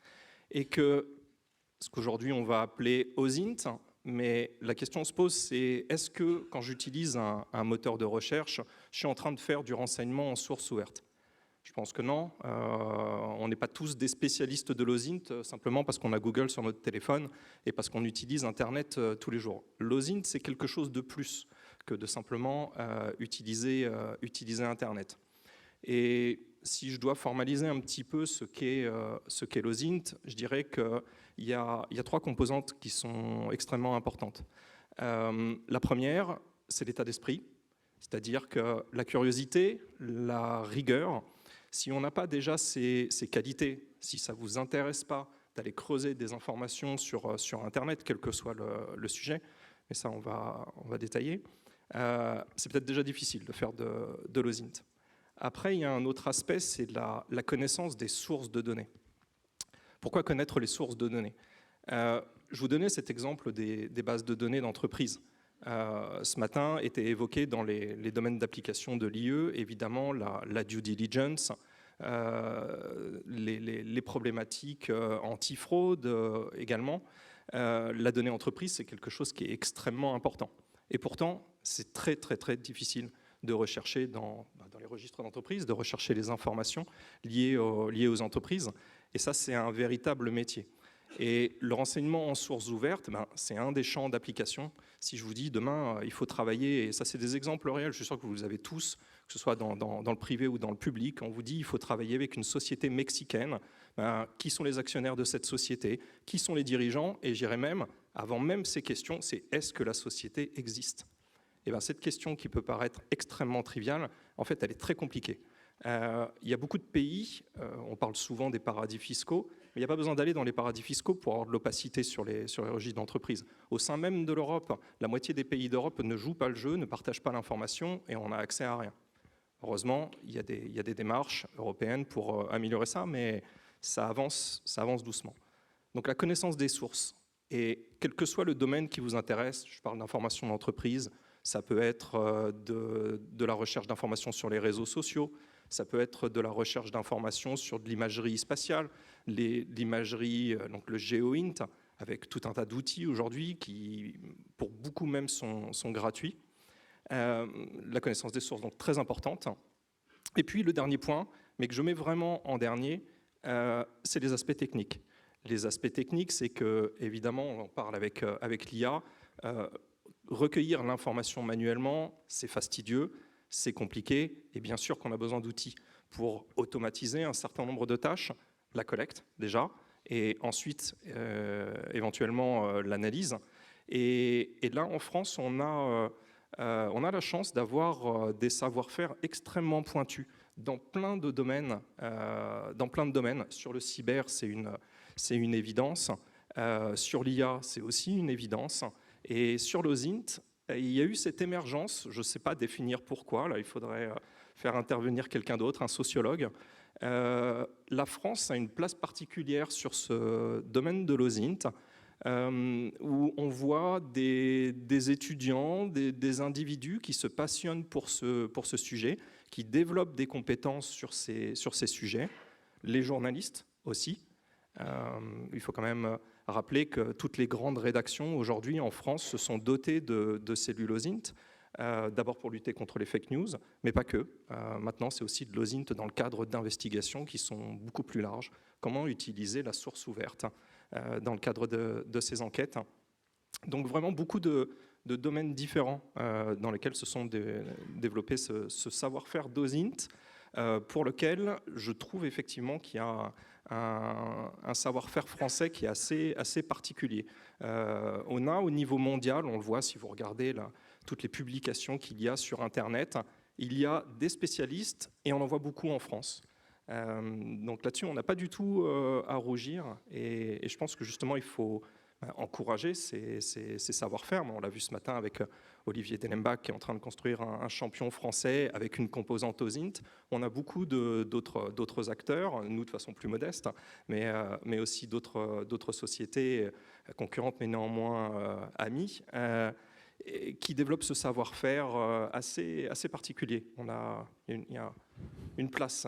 Et ce qu'aujourd'hui on va appeler OSINT, mais la question se pose, c'est est-ce que quand j'utilise un moteur de recherche, je suis en train de faire du renseignement en source ouverte ? Je pense que non. On n'est pas tous des spécialistes de l'OSINT simplement parce qu'on a Google sur notre téléphone et parce qu'on utilise Internet tous les jours. L'OSINT, c'est quelque chose de plus que de simplement utiliser Internet. Et si je dois formaliser un petit peu ce qu'est l'OSINT, je dirais qu'il y a 3 composantes qui sont extrêmement importantes. La première, c'est l'état d'esprit, c'est-à-dire que la curiosité, la rigueur. Si on n'a pas déjà ces qualités, si ça ne vous intéresse pas d'aller creuser des informations sur Internet, quel que soit le sujet, mais ça on va détailler, c'est peut-être déjà difficile de faire de l'OSINT. Après, il y a un autre aspect, c'est la connaissance des sources de données. Pourquoi connaître les sources de données ? Je vous donnais cet exemple des bases de données d'entreprise. Ce matin était évoqué dans les domaines d'application de l'IE, évidemment, la due diligence, les problématiques anti-fraude également. La donnée entreprise, c'est quelque chose qui est extrêmement important. Et pourtant, c'est très, très, très difficile de rechercher dans les registres d'entreprise, de rechercher les informations liées aux entreprises. Et ça, c'est un véritable métier. Et le renseignement en source ouverte, c'est un des champs d'application. Si je vous dis demain, il faut travailler, et ça c'est des exemples réels, je suis sûr que vous les avez tous, que ce soit dans le privé ou dans le public, on vous dit il faut travailler avec une société mexicaine, qui sont les actionnaires de cette société, qui sont les dirigeants, et j'irais même avant même ces questions, c'est est-ce que la société existe? Et bien, cette question qui peut paraître extrêmement triviale, en fait, elle est très compliquée. Il y a beaucoup de pays, on parle souvent des paradis fiscaux, mais il n'y a pas besoin d'aller dans les paradis fiscaux pour avoir de l'opacité sur les registres d'entreprise. Au sein même de l'Europe, la moitié des pays d'Europe ne jouent pas le jeu, ne partagent pas l'information et on n'a accès à rien. Heureusement, il y a des démarches européennes pour améliorer ça, mais ça avance doucement. Donc la connaissance des sources, et quel que soit le domaine qui vous intéresse, je parle d'information d'entreprise, ça peut être de la recherche d'informations sur les réseaux sociaux, ça peut être de la recherche d'informations sur de l'imagerie spatiale, l'imagerie, donc le GeoInt, avec tout un tas d'outils aujourd'hui qui, pour beaucoup même, sont gratuits. La connaissance des sources, donc très importante. Et puis le dernier point, mais que je mets vraiment en dernier, c'est les aspects techniques. Les aspects techniques, c'est que, évidemment, on en parle avec l'IA, recueillir l'information manuellement, c'est fastidieux, c'est compliqué, et bien sûr qu'on a besoin d'outils pour automatiser un certain nombre de tâches, la collecte déjà, et ensuite éventuellement l'analyse. Et là, en France, on a la chance d'avoir des savoir-faire extrêmement pointus dans plein de domaines. Sur le cyber, c'est une évidence. Sur l'IA, c'est aussi une évidence. Et sur l'OSINT, il y a eu cette émergence, je ne sais pas définir pourquoi, là il faudrait faire intervenir quelqu'un d'autre, un sociologue. La France a une place particulière sur ce domaine de l'OSINT, où on voit des étudiants, des individus qui se passionnent pour ce sujet, qui développent des compétences sur ces sujets, les journalistes aussi. Il faut quand même rappeler que toutes les grandes rédactions aujourd'hui en France se sont dotées de cellules OSINT, d'abord pour lutter contre les fake news, mais pas que. Maintenant, c'est aussi de l'OSINT dans le cadre d'investigations qui sont beaucoup plus larges. Comment utiliser la source ouverte dans le cadre de ces enquêtes. Donc vraiment beaucoup de domaines différents dans lesquels se sont développés ce savoir-faire d'OSINT, pour lequel je trouve effectivement qu'il y a un savoir-faire français qui est assez particulier. On a au niveau mondial, on le voit si vous regardez là, toutes les publications qu'il y a sur Internet, il y a des spécialistes et on en voit beaucoup en France. Donc là-dessus, on n'a pas du tout à rougir et je pense que justement, il faut encourager ces savoir-faire. On l'a vu ce matin avec Olivier Dellenbach qui est en train de construire un champion français avec une composante OSINT. On a beaucoup d'autres acteurs, nous de façon plus modeste, mais aussi d'autres sociétés concurrentes mais néanmoins amies, qui développent ce savoir-faire assez particulier. Il y a une place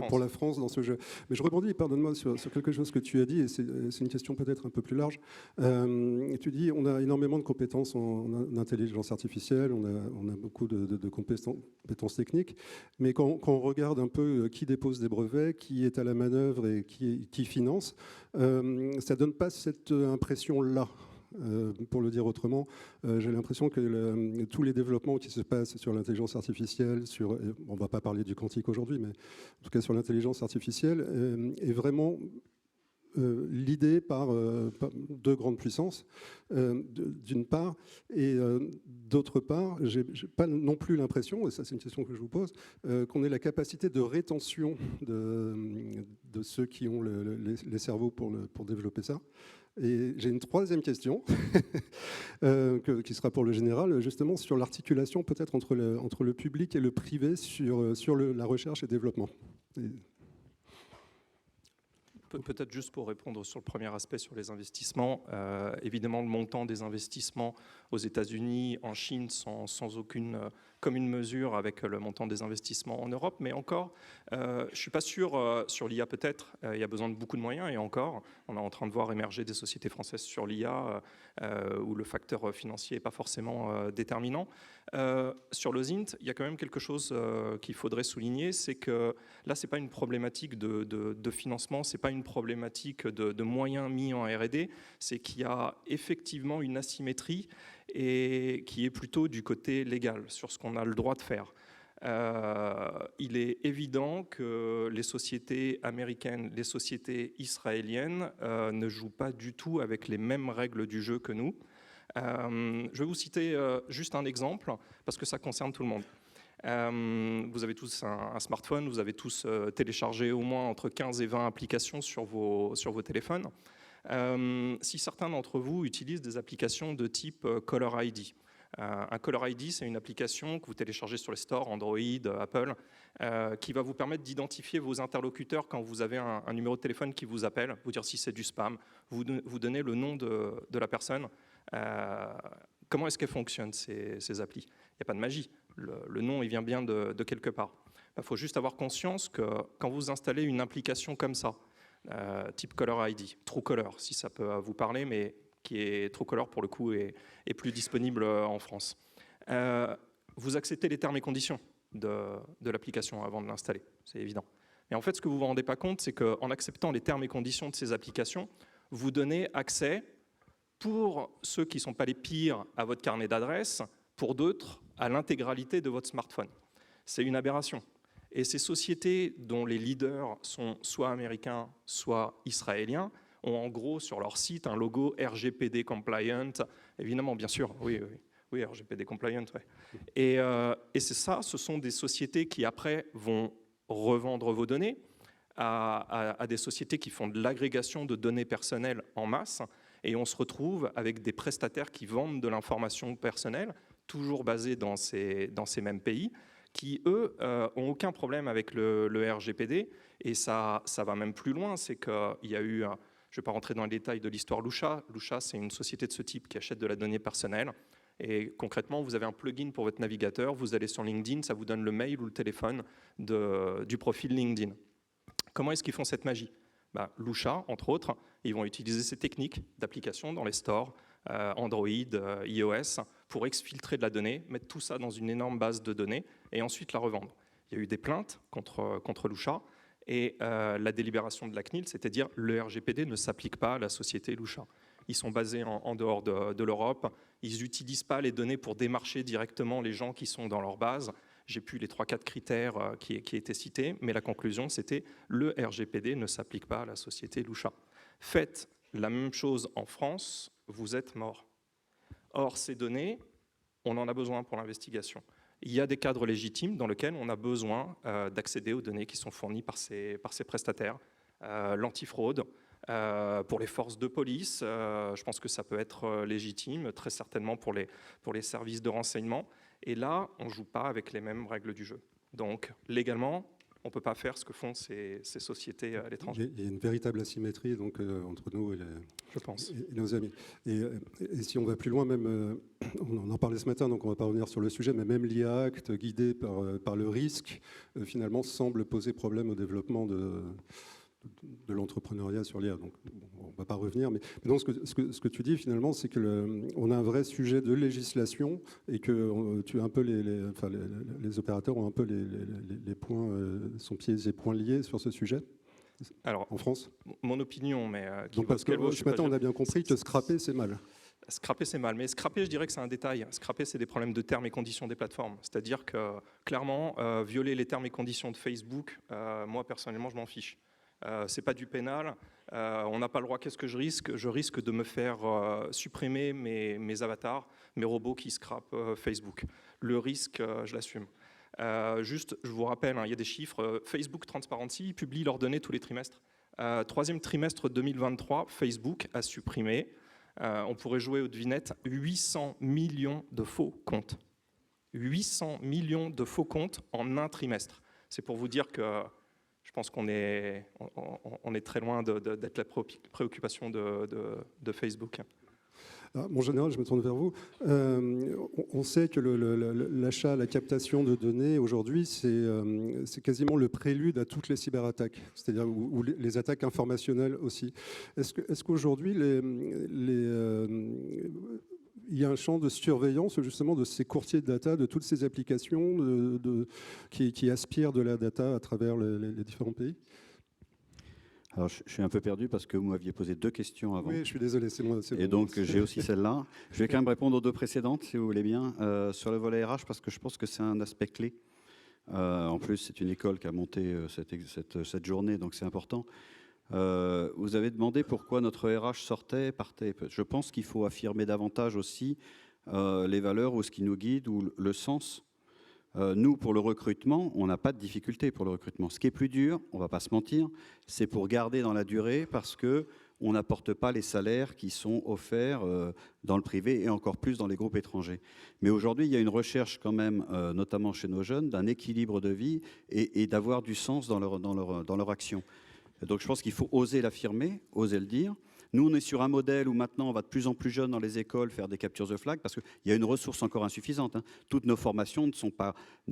pour la France dans ce jeu. Mais je rebondis, pardonne-moi, sur quelque chose que tu as dit, et c'est une question peut-être un peu plus large. Tu dis on a énormément de compétences en intelligence artificielle, on a beaucoup de compétences techniques, mais quand on regarde un peu qui dépose des brevets, qui est à la manœuvre et qui finance, ça ne donne pas cette impression-là. Pour le dire autrement, j'ai l'impression que tous les développements qui se passent sur l'intelligence artificielle, on ne va pas parler du quantique aujourd'hui, mais en tout cas sur l'intelligence artificielle, est vraiment l'idée par deux grandes puissances, d'une part, et d'autre part, j'ai pas non plus l'impression, et ça c'est une question que je vous pose, qu'on ait la capacité de rétention de ceux qui ont les cerveaux pour développer ça. Et j'ai une troisième question, qui sera pour le général, justement sur l'articulation peut-être entre le public et le privé sur la recherche et développement. Peut-être juste pour répondre sur le premier aspect sur les investissements, évidemment le montant des investissements aux États-Unis, en Chine, sans aucune commune mesure avec le montant des investissements en Europe, mais encore, je ne suis pas sûr, sur l'IA peut-être, il y a besoin de beaucoup de moyens, et encore, on est en train de voir émerger des sociétés françaises sur l'IA, où le facteur financier n'est pas forcément déterminant. Sur l'OSINT, il y a quand même quelque chose qu'il faudrait souligner, c'est que là, ce n'est pas une problématique de financement, ce n'est pas une problématique de moyens mis en R&D, c'est qu'il y a effectivement une asymétrie et qui est plutôt du côté légal, sur ce qu'on a le droit de faire. il est évident que les sociétés américaines, les sociétés israéliennes ne jouent pas du tout avec les mêmes règles du jeu que nous. Je vais vous citer juste un exemple, parce que ça concerne tout le monde. Vous avez tous un smartphone, vous avez tous téléchargé au moins entre 15 et 20 applications sur vos téléphones. Si certains d'entre vous utilisent des applications de type Caller ID, un Caller ID, c'est une application que vous téléchargez sur les stores, Android, Apple, qui va vous permettre d'identifier vos interlocuteurs quand vous avez un numéro de téléphone qui vous appelle, vous dire si c'est du spam, vous donnez le nom de la personne. Comment est-ce qu'elles fonctionnent, ces applis? Il n'y a pas de magie. Le nom, il vient bien de quelque part. Il faut juste avoir conscience que quand vous installez une application comme ça, type Caller ID, Truecaller, si ça peut vous parler, mais qui est Truecaller pour le coup est plus disponible en France. Vous acceptez les termes et conditions de l'application avant de l'installer, c'est évident. Mais en fait, ce que vous ne vous rendez pas compte, c'est qu'en acceptant les termes et conditions de ces applications, vous donnez accès, pour ceux qui ne sont pas les pires, à votre carnet d'adresses, pour d'autres, à l'intégralité de votre smartphone. C'est une aberration. Et ces sociétés dont les leaders sont soit américains, soit israéliens, ont en gros sur leur site un logo RGPD compliant. Évidemment, bien sûr, oui, RGPD compliant. Ouais. Et c'est ça, ce sont des sociétés qui après vont revendre vos données à des sociétés qui font de l'agrégation de données personnelles en masse. Et on se retrouve avec des prestataires qui vendent de l'information personnelle, toujours basée dans ces mêmes pays, qui, eux, n'ont aucun problème avec le RGPD. Et ça va même plus loin, c'est qu'il y a eu, je ne vais pas rentrer dans les détails de l'histoire Lusha. Lusha, c'est une société de ce type qui achète de la donnée personnelle. Et concrètement, vous avez un plugin pour votre navigateur, vous allez sur LinkedIn, ça vous donne le mail ou le téléphone du profil LinkedIn. Comment est-ce qu'ils font cette magie? Lusha, entre autres, ils vont utiliser ces techniques d'application dans les stores, Android, iOS, pour exfiltrer de la donnée, mettre tout ça dans une énorme base de données et ensuite la revendre. Il y a eu des plaintes contre Lusha et la délibération de la CNIL, c'est-à-dire le RGPD ne s'applique pas à la société Lusha. Ils sont basés en dehors de l'Europe, ils n'utilisent pas les données pour démarcher directement les gens qui sont dans leur base. J'ai plus les 3-4 critères qui étaient cités, mais la conclusion, c'était le RGPD ne s'applique pas à la société Lusha. Faites la même chose en France, vous êtes mort. Or, ces données, on en a besoin pour l'investigation. Il y a des cadres légitimes dans lesquels on a besoin d'accéder aux données qui sont fournies par ces prestataires. L'antifraude, pour les forces de police, je pense que ça peut être légitime, très certainement pour les services de renseignement. Et là, on ne joue pas avec les mêmes règles du jeu. Donc, légalement, on ne peut pas faire ce que font ces sociétés à l'étranger. Il y a une véritable asymétrie donc, entre nous et, je pense. Et nos amis. Et si on va plus loin, même, on en parlait ce matin, donc on ne va pas revenir sur le sujet, mais même l'IA Act, guidé par le risque, finalement semble poser problème au développement de l'entrepreneuriat sur l'IA. Donc, on ne va pas revenir. Mais donc, ce que tu dis, finalement, c'est qu'on a un vrai sujet de législation et que tu as un peu les opérateurs ont un peu les points, son pieds et poings liés sur ce sujet. Alors, en France. Mon opinion, mais... donc, parce que ce matin, on a bien compris que scraper, c'est mal. Scraper, c'est mal. Mais scraper, je dirais que c'est un détail. Scraper, c'est des problèmes de termes et conditions des plateformes. C'est-à-dire que, clairement, violer les termes et conditions de Facebook, moi, personnellement, je m'en fiche. C'est pas du pénal, on n'a pas le droit. Qu'est-ce que je risque? Je risque de me faire supprimer mes avatars, mes robots qui scrapent Facebook. Le risque, je l'assume. Juste, je vous rappelle, il y a des chiffres. Facebook Transparency publie leurs données tous les trimestres. Troisième trimestre 2023, Facebook a supprimé, on pourrait jouer aux devinettes, 800 millions de faux comptes. 800 millions de faux comptes en un trimestre. C'est pour vous dire que je pense qu'on est très loin d'être la préoccupation de Facebook. Mon général, je me tourne vers vous. On sait que l'achat, la captation de données, aujourd'hui, c'est quasiment le prélude à toutes les cyberattaques, c'est-à-dire ou les attaques informationnelles aussi. Est-ce qu'aujourd'hui, il y a un champ de surveillance justement de ces courtiers de data, de toutes ces applications qui aspirent de la data à travers les différents pays? Alors, je suis un peu perdu parce que vous m'aviez posé 2 questions avant. Oui, je suis désolé, c'est moi. Et donc, j'ai aussi celle-là. Je vais quand même répondre aux 2 précédentes, si vous voulez bien, sur le volet RH, parce que je pense que c'est un aspect clé En plus, c'est une école qui a monté cette journée, donc c'est important. Vous avez demandé pourquoi notre RH sortait, partait. Je pense qu'il faut affirmer davantage aussi les valeurs ou ce qui nous guide ou le sens. Nous, pour le recrutement, on n'a pas de difficulté pour le recrutement. Ce qui est plus dur, on ne va pas se mentir, c'est pour garder dans la durée parce qu'on n'apporte pas les salaires qui sont offerts dans le privé et encore plus dans les groupes étrangers. Mais aujourd'hui, il y a une recherche quand même, notamment chez nos jeunes, d'un équilibre de vie et d'avoir du sens dans leur action. Donc je pense qu'il faut oser l'affirmer, oser le dire. Nous, on est sur un modèle où maintenant, on va de plus en plus jeunes dans les écoles faire des captures de flag parce qu'il y a une ressource encore insuffisante. Toutes nos formations ne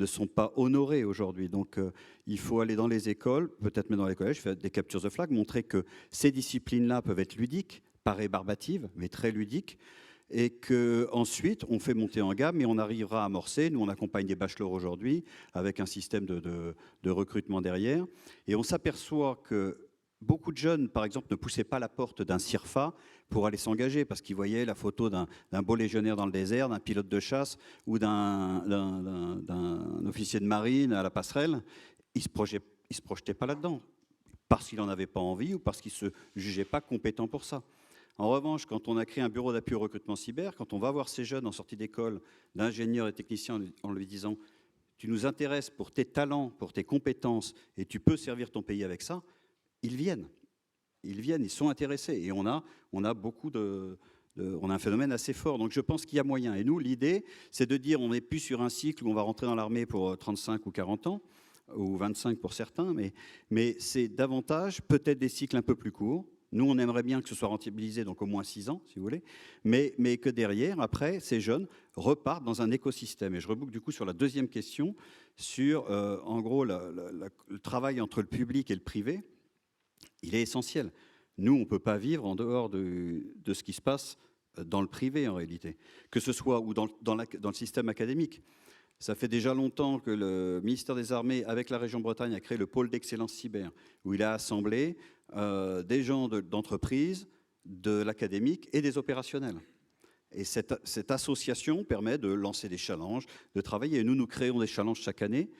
sont pas honorées aujourd'hui. Donc, il faut aller dans les écoles, peut-être même dans les collèges, faire des captures de flag, montrer que ces disciplines-là peuvent être ludiques, pas rébarbatives, mais très ludiques. Et qu'ensuite, on fait monter en gamme et on arrivera à amorcer. Nous, on accompagne des bachelors aujourd'hui avec un système de recrutement derrière. Et on s'aperçoit que beaucoup de jeunes, par exemple, ne poussaient pas la porte d'un CIRFA pour aller s'engager parce qu'ils voyaient la photo d'un beau légionnaire dans le désert, d'un pilote de chasse ou d'un officier de marine à la passerelle. Ils ne se projetaient pas là-dedans parce qu'ils n'en avaient pas envie ou parce qu'ils ne se jugeaient pas compétents pour ça. En revanche, quand on a créé un bureau d'appui au recrutement cyber, quand on va voir ces jeunes en sortie d'école, d'ingénieurs et techniciens, en lui disant « tu nous intéresses pour tes talents, pour tes compétences et tu peux servir ton pays avec ça », ils viennent, ils sont intéressés. Et on a on a un phénomène assez fort. Donc je pense qu'il y a moyen. Et nous, l'idée, c'est de dire on n'est plus sur un cycle où on va rentrer dans l'armée pour 35 ou 40 ans, ou 25 pour certains, mais c'est davantage peut-être des cycles un peu plus courts. Nous, on aimerait bien que ce soit rentabilisé, donc au moins 6 ans, si vous voulez, mais que derrière, après, ces jeunes repartent dans un écosystème. Et je reboucle du coup sur la deuxième question, sur, en gros, le travail entre le public et le privé. Il est essentiel. Nous, on ne peut pas vivre en dehors de ce qui se passe dans le privé, en réalité, que ce soit ou dans le système académique. Ça fait déjà longtemps que le ministère des Armées, avec la région Bretagne, a créé le pôle d'excellence cyber, où il a assemblé des gens d'entreprise, de l'académique et des opérationnels. Et cette association permet de lancer des challenges, de travailler. Et nous créons des challenges chaque année,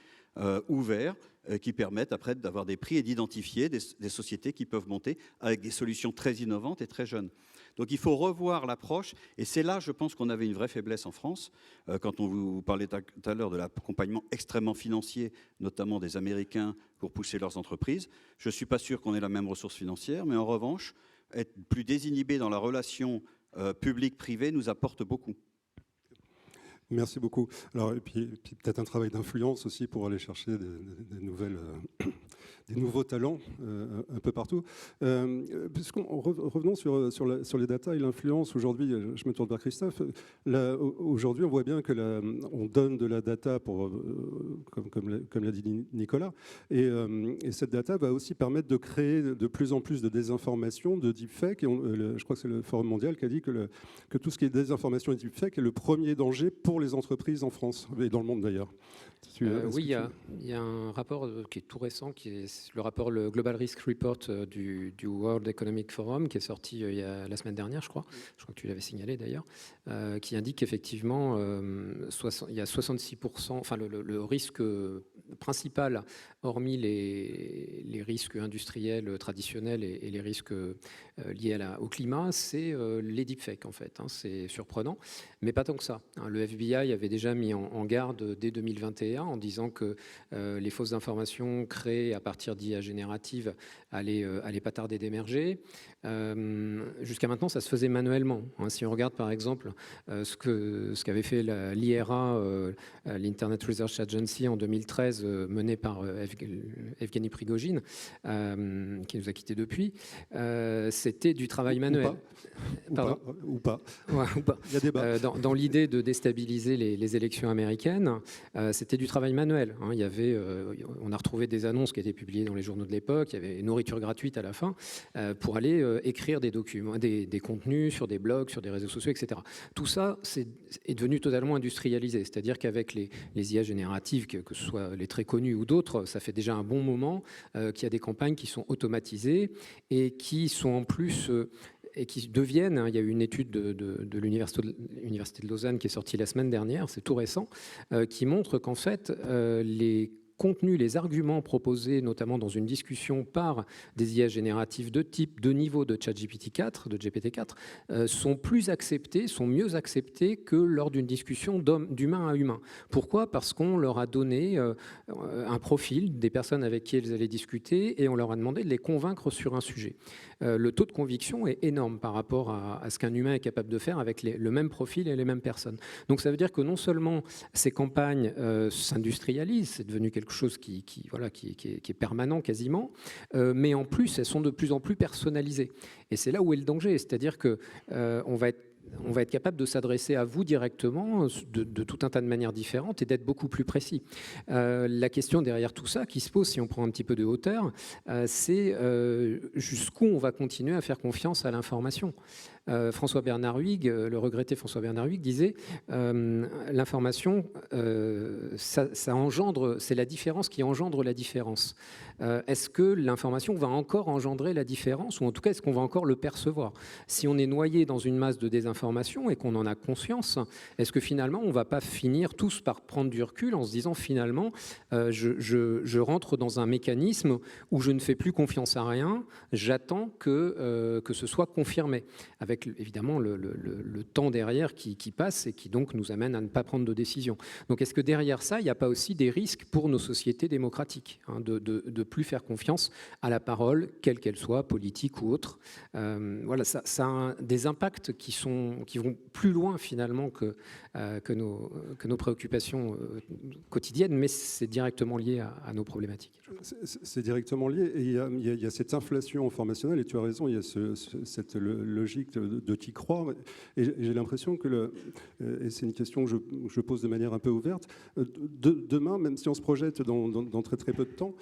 ouverts, qui permettent après d'avoir des prix et d'identifier des sociétés qui peuvent monter avec des solutions très innovantes et très jeunes. Donc il faut revoir l'approche, et c'est là, je pense, qu'on avait une vraie faiblesse en France. Quand on vous parlait tout à l'heure de l'accompagnement extrêmement financier, notamment des Américains, pour pousser leurs entreprises, je ne suis pas sûr qu'on ait la même ressource financière, mais en revanche, être plus désinhibé dans la relation public-privé nous apporte beaucoup. Merci beaucoup. Alors, et puis peut-être un travail d'influence aussi pour aller chercher des nouveaux talents un peu partout. Revenons sur les data et l'influence. Aujourd'hui, je me tourne vers Christophe. Aujourd'hui, on voit bien que on donne de la data, comme l'a dit Nicolas, et cette data va aussi permettre de créer de plus en plus de désinformation, de deepfake. Et je crois que c'est le Forum mondial qui a dit que tout ce qui est désinformation et deepfake est le premier danger pour les entreprises en France et dans le monde d'ailleurs. Oui, il y a un rapport qui est tout récent, qui est le Global Risk Report du World Economic Forum, qui est sorti la semaine dernière, je crois que tu l'avais signalé d'ailleurs, qui indique qu'effectivement, il y a 66%, enfin le risque principal, hormis les risques industriels traditionnels et les risques liés au climat, c'est les deepfakes en fait. C'est surprenant, mais pas tant que ça. Le FBI avait déjà mis en garde dès 2021 en disant que les fausses informations créées à partir d'IA générative allaient pas tarder d'émerger. Jusqu'à maintenant, ça se faisait manuellement. Si on regarde par exemple ce qu'avait fait l'IRA, l'Internet Research Agency en 2013, menée par Evgeny Prigogine, qui nous a quittés depuis, c'était du travail manuel. Ou pas. Ouais, ou pas. Il y a débat. Dans l'idée de déstabiliser les élections américaines, c'était du travail manuel. On a retrouvé des annonces qui étaient publiées dans les journaux de l'époque, il y avait nourriture gratuite à la fin, pour aller écrire des documents, des contenus sur des blogs, sur des réseaux sociaux, etc. Tout ça est devenu totalement industrialisé, c'est-à-dire qu'avec les IA génératives, que ce soit les très connus ou d'autres, ça fait déjà un bon moment qu'il y a des campagnes qui sont automatisées et qui sont en plus... et qui deviennent, il y a eu une étude de l'Université de Lausanne qui est sortie la semaine dernière, c'est tout récent, qui montre qu'en fait, les contenu, les arguments proposés, notamment dans une discussion par des IA génératives de niveau de ChatGPT-4, de GPT-4, sont plus acceptés, sont mieux acceptés que lors d'une discussion d'humain à humain. Pourquoi ? Parce qu'on leur a donné un profil des personnes avec qui elles allaient discuter et on leur a demandé de les convaincre sur un sujet. Le taux de conviction est énorme par rapport à ce qu'un humain est capable de faire avec le même profil et les mêmes personnes. Donc ça veut dire que non seulement ces campagnes s'industrialisent, c'est devenu quelque chose qui est permanent quasiment, mais en plus elles sont de plus en plus personnalisées. Et c'est là où est le danger, c'est-à-dire qu'on va être capable de s'adresser à vous directement de tout un tas de manières différentes et d'être beaucoup plus précis. La question derrière tout ça qui se pose, si on prend un petit peu de hauteur, c'est jusqu'où on va continuer à faire confiance à l'information. François-Bernard Huyghe, le regretté François-Bernard Huyghe disait l'information, ça engendre, c'est la différence qui engendre la différence. Est-ce que l'information va encore engendrer la différence ou en tout cas est-ce qu'on va encore le percevoir? Si on est noyé dans une masse de désinformation et qu'on en a conscience, est-ce que finalement on ne va pas finir tous par prendre du recul en se disant finalement je rentre dans un mécanisme où je ne fais plus confiance à rien, j'attends que ce soit confirmé, avec évidemment le temps derrière qui passe et qui donc nous amène à ne pas prendre de décision. Donc est-ce que derrière ça, il n'y a pas aussi des risques pour nos sociétés démocratiques de plus faire confiance à la parole, quelle qu'elle soit, politique ou autre. Voilà, ça a des impacts qui vont plus loin finalement que nos préoccupations quotidiennes, mais c'est directement lié à nos problématiques. C'est directement lié, et il y a cette inflation informationnelle, et tu as raison, il y a cette logique de t'y croire, et j'ai l'impression que, et c'est une question que je pose de manière un peu ouverte, demain, même si on se projette dans très très peu de temps,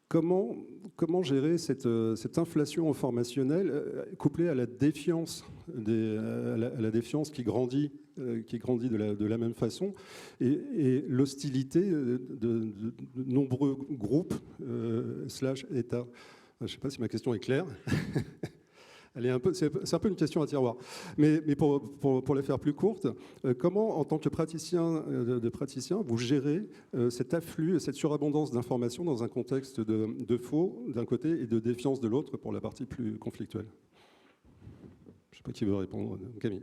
comment gérer cette inflation informationnelle couplée à la défiance, à la défiance qui grandit de la même façon, et l'hostilité de nombreux groupes / États. Je ne sais pas si ma question est claire. C'est un peu une question à tiroir. Mais pour la faire plus courte, comment, en tant que praticien, vous gérez cet afflux, cette surabondance d'informations dans un contexte de faux d'un côté et de défiance de l'autre pour la partie plus conflictuelle? Je ne sais pas qui veut répondre. Camille.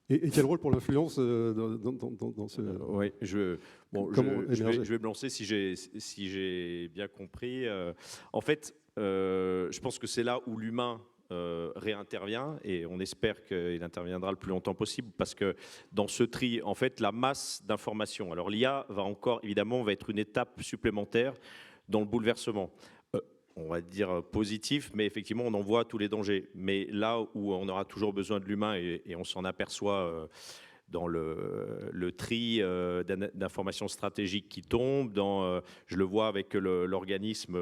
Et quel rôle pour l'influence dans ce... Oui, je vais me lancer si j'ai bien compris. En fait, je pense que c'est là où l'humain réintervient, et on espère qu'il interviendra le plus longtemps possible, parce que dans ce tri, en fait, la masse d'informations, alors l'IA va être une étape supplémentaire dans le bouleversement. On va dire positif, mais effectivement, on en voit tous les dangers. Mais là où on aura toujours besoin de l'humain, et on s'en aperçoit dans le tri d'informations stratégiques qui tombent, je le vois avec l'organisme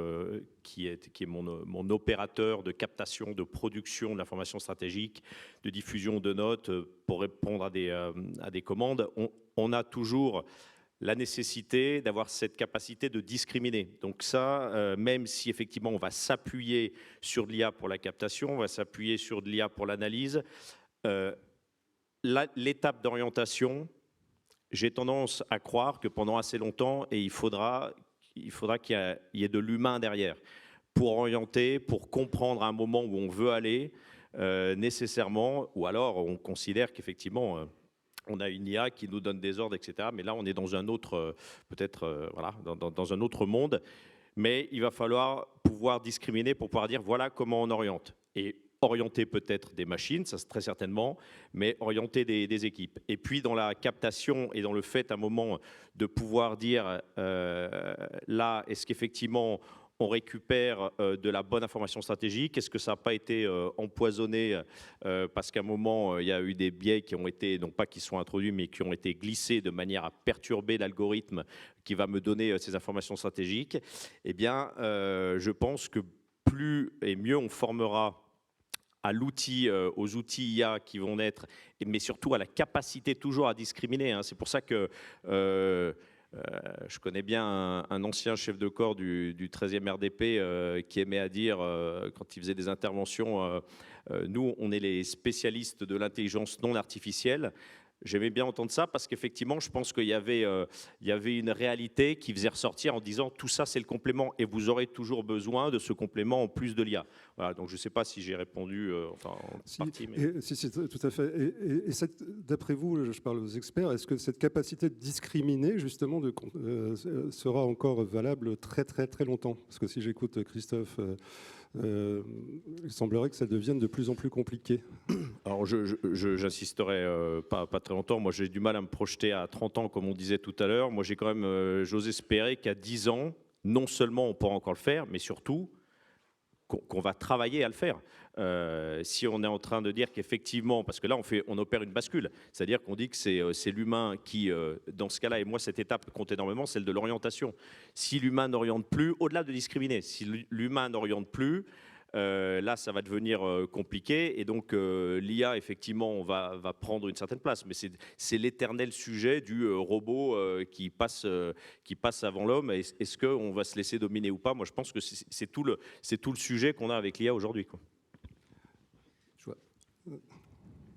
qui est mon opérateur de captation, de production de l'information stratégique, de diffusion de notes pour répondre à des commandes. On a toujours la nécessité d'avoir cette capacité de discriminer. Donc ça, même si effectivement on va s'appuyer sur de l'IA pour la captation, on va s'appuyer sur de l'IA pour l'analyse, l'étape d'orientation, j'ai tendance à croire que pendant assez longtemps, et il faudra qu'il y ait de l'humain derrière, pour orienter, pour comprendre à un moment où on veut aller, nécessairement, ou alors on considère qu'effectivement... on a une IA qui nous donne des ordres, etc. Mais là, on est dans un autre, dans un autre monde. Mais il va falloir pouvoir discriminer pour pouvoir dire voilà comment on oriente. Et orienter peut-être des machines, ça c'est très certainement, mais orienter des équipes. Et puis dans la captation et dans le fait à un moment de pouvoir dire là, est-ce qu'effectivement on récupère de la bonne information stratégique? Est-ce que ça n'a pas été empoisonné parce qu'à un moment, il y a eu des biais qui ont été, non pas qui sont introduits, mais qui ont été glissés de manière à perturber l'algorithme qui va me donner ces informations stratégiques? Eh bien, je pense que plus et mieux on formera aux outils IA qui vont naître, mais surtout à la capacité toujours à discriminer. Hein. C'est pour ça que... je connais bien un ancien chef de corps du 13e RDP qui aimait à dire, quand il faisait des interventions, nous, on est les spécialistes de l'intelligence non artificielle. J'aimais bien entendre ça parce qu'effectivement, je pense qu'il y avait une réalité qui faisait ressortir en disant tout ça, c'est le complément et vous aurez toujours besoin de ce complément en plus de l'IA. Voilà, donc je ne sais pas si j'ai répondu en partie. Mais... Si, tout à fait. Et d'après vous, je parle aux experts, est-ce que cette capacité de discriminer, justement, sera encore valable très, très, très longtemps? Parce que si j'écoute Christophe... il semblerait que ça devienne de plus en plus compliqué. Alors, j'insisterai pas très longtemps. Moi, j'ai du mal à me projeter à 30 ans, comme on disait tout à l'heure. Moi, j'ai quand même, j'ose espérer qu'à 10 ans, non seulement on pourra encore le faire, mais surtout qu'on va travailler à le faire. Si on est en train de dire qu'effectivement, parce que là, on opère une bascule, c'est-à-dire qu'on dit que c'est l'humain qui, dans ce cas-là, et moi, cette étape compte énormément, celle de l'orientation. Si l'humain n'oriente plus, au-delà de discriminer, si l'humain n'oriente plus, là, ça va devenir compliqué. Et donc, l'IA, effectivement, va prendre une certaine place. Mais c'est l'éternel sujet du robot qui passe avant l'homme. Est-ce qu'on va se laisser dominer ou pas? Moi, je pense que c'est tout le sujet qu'on a avec l'IA aujourd'hui.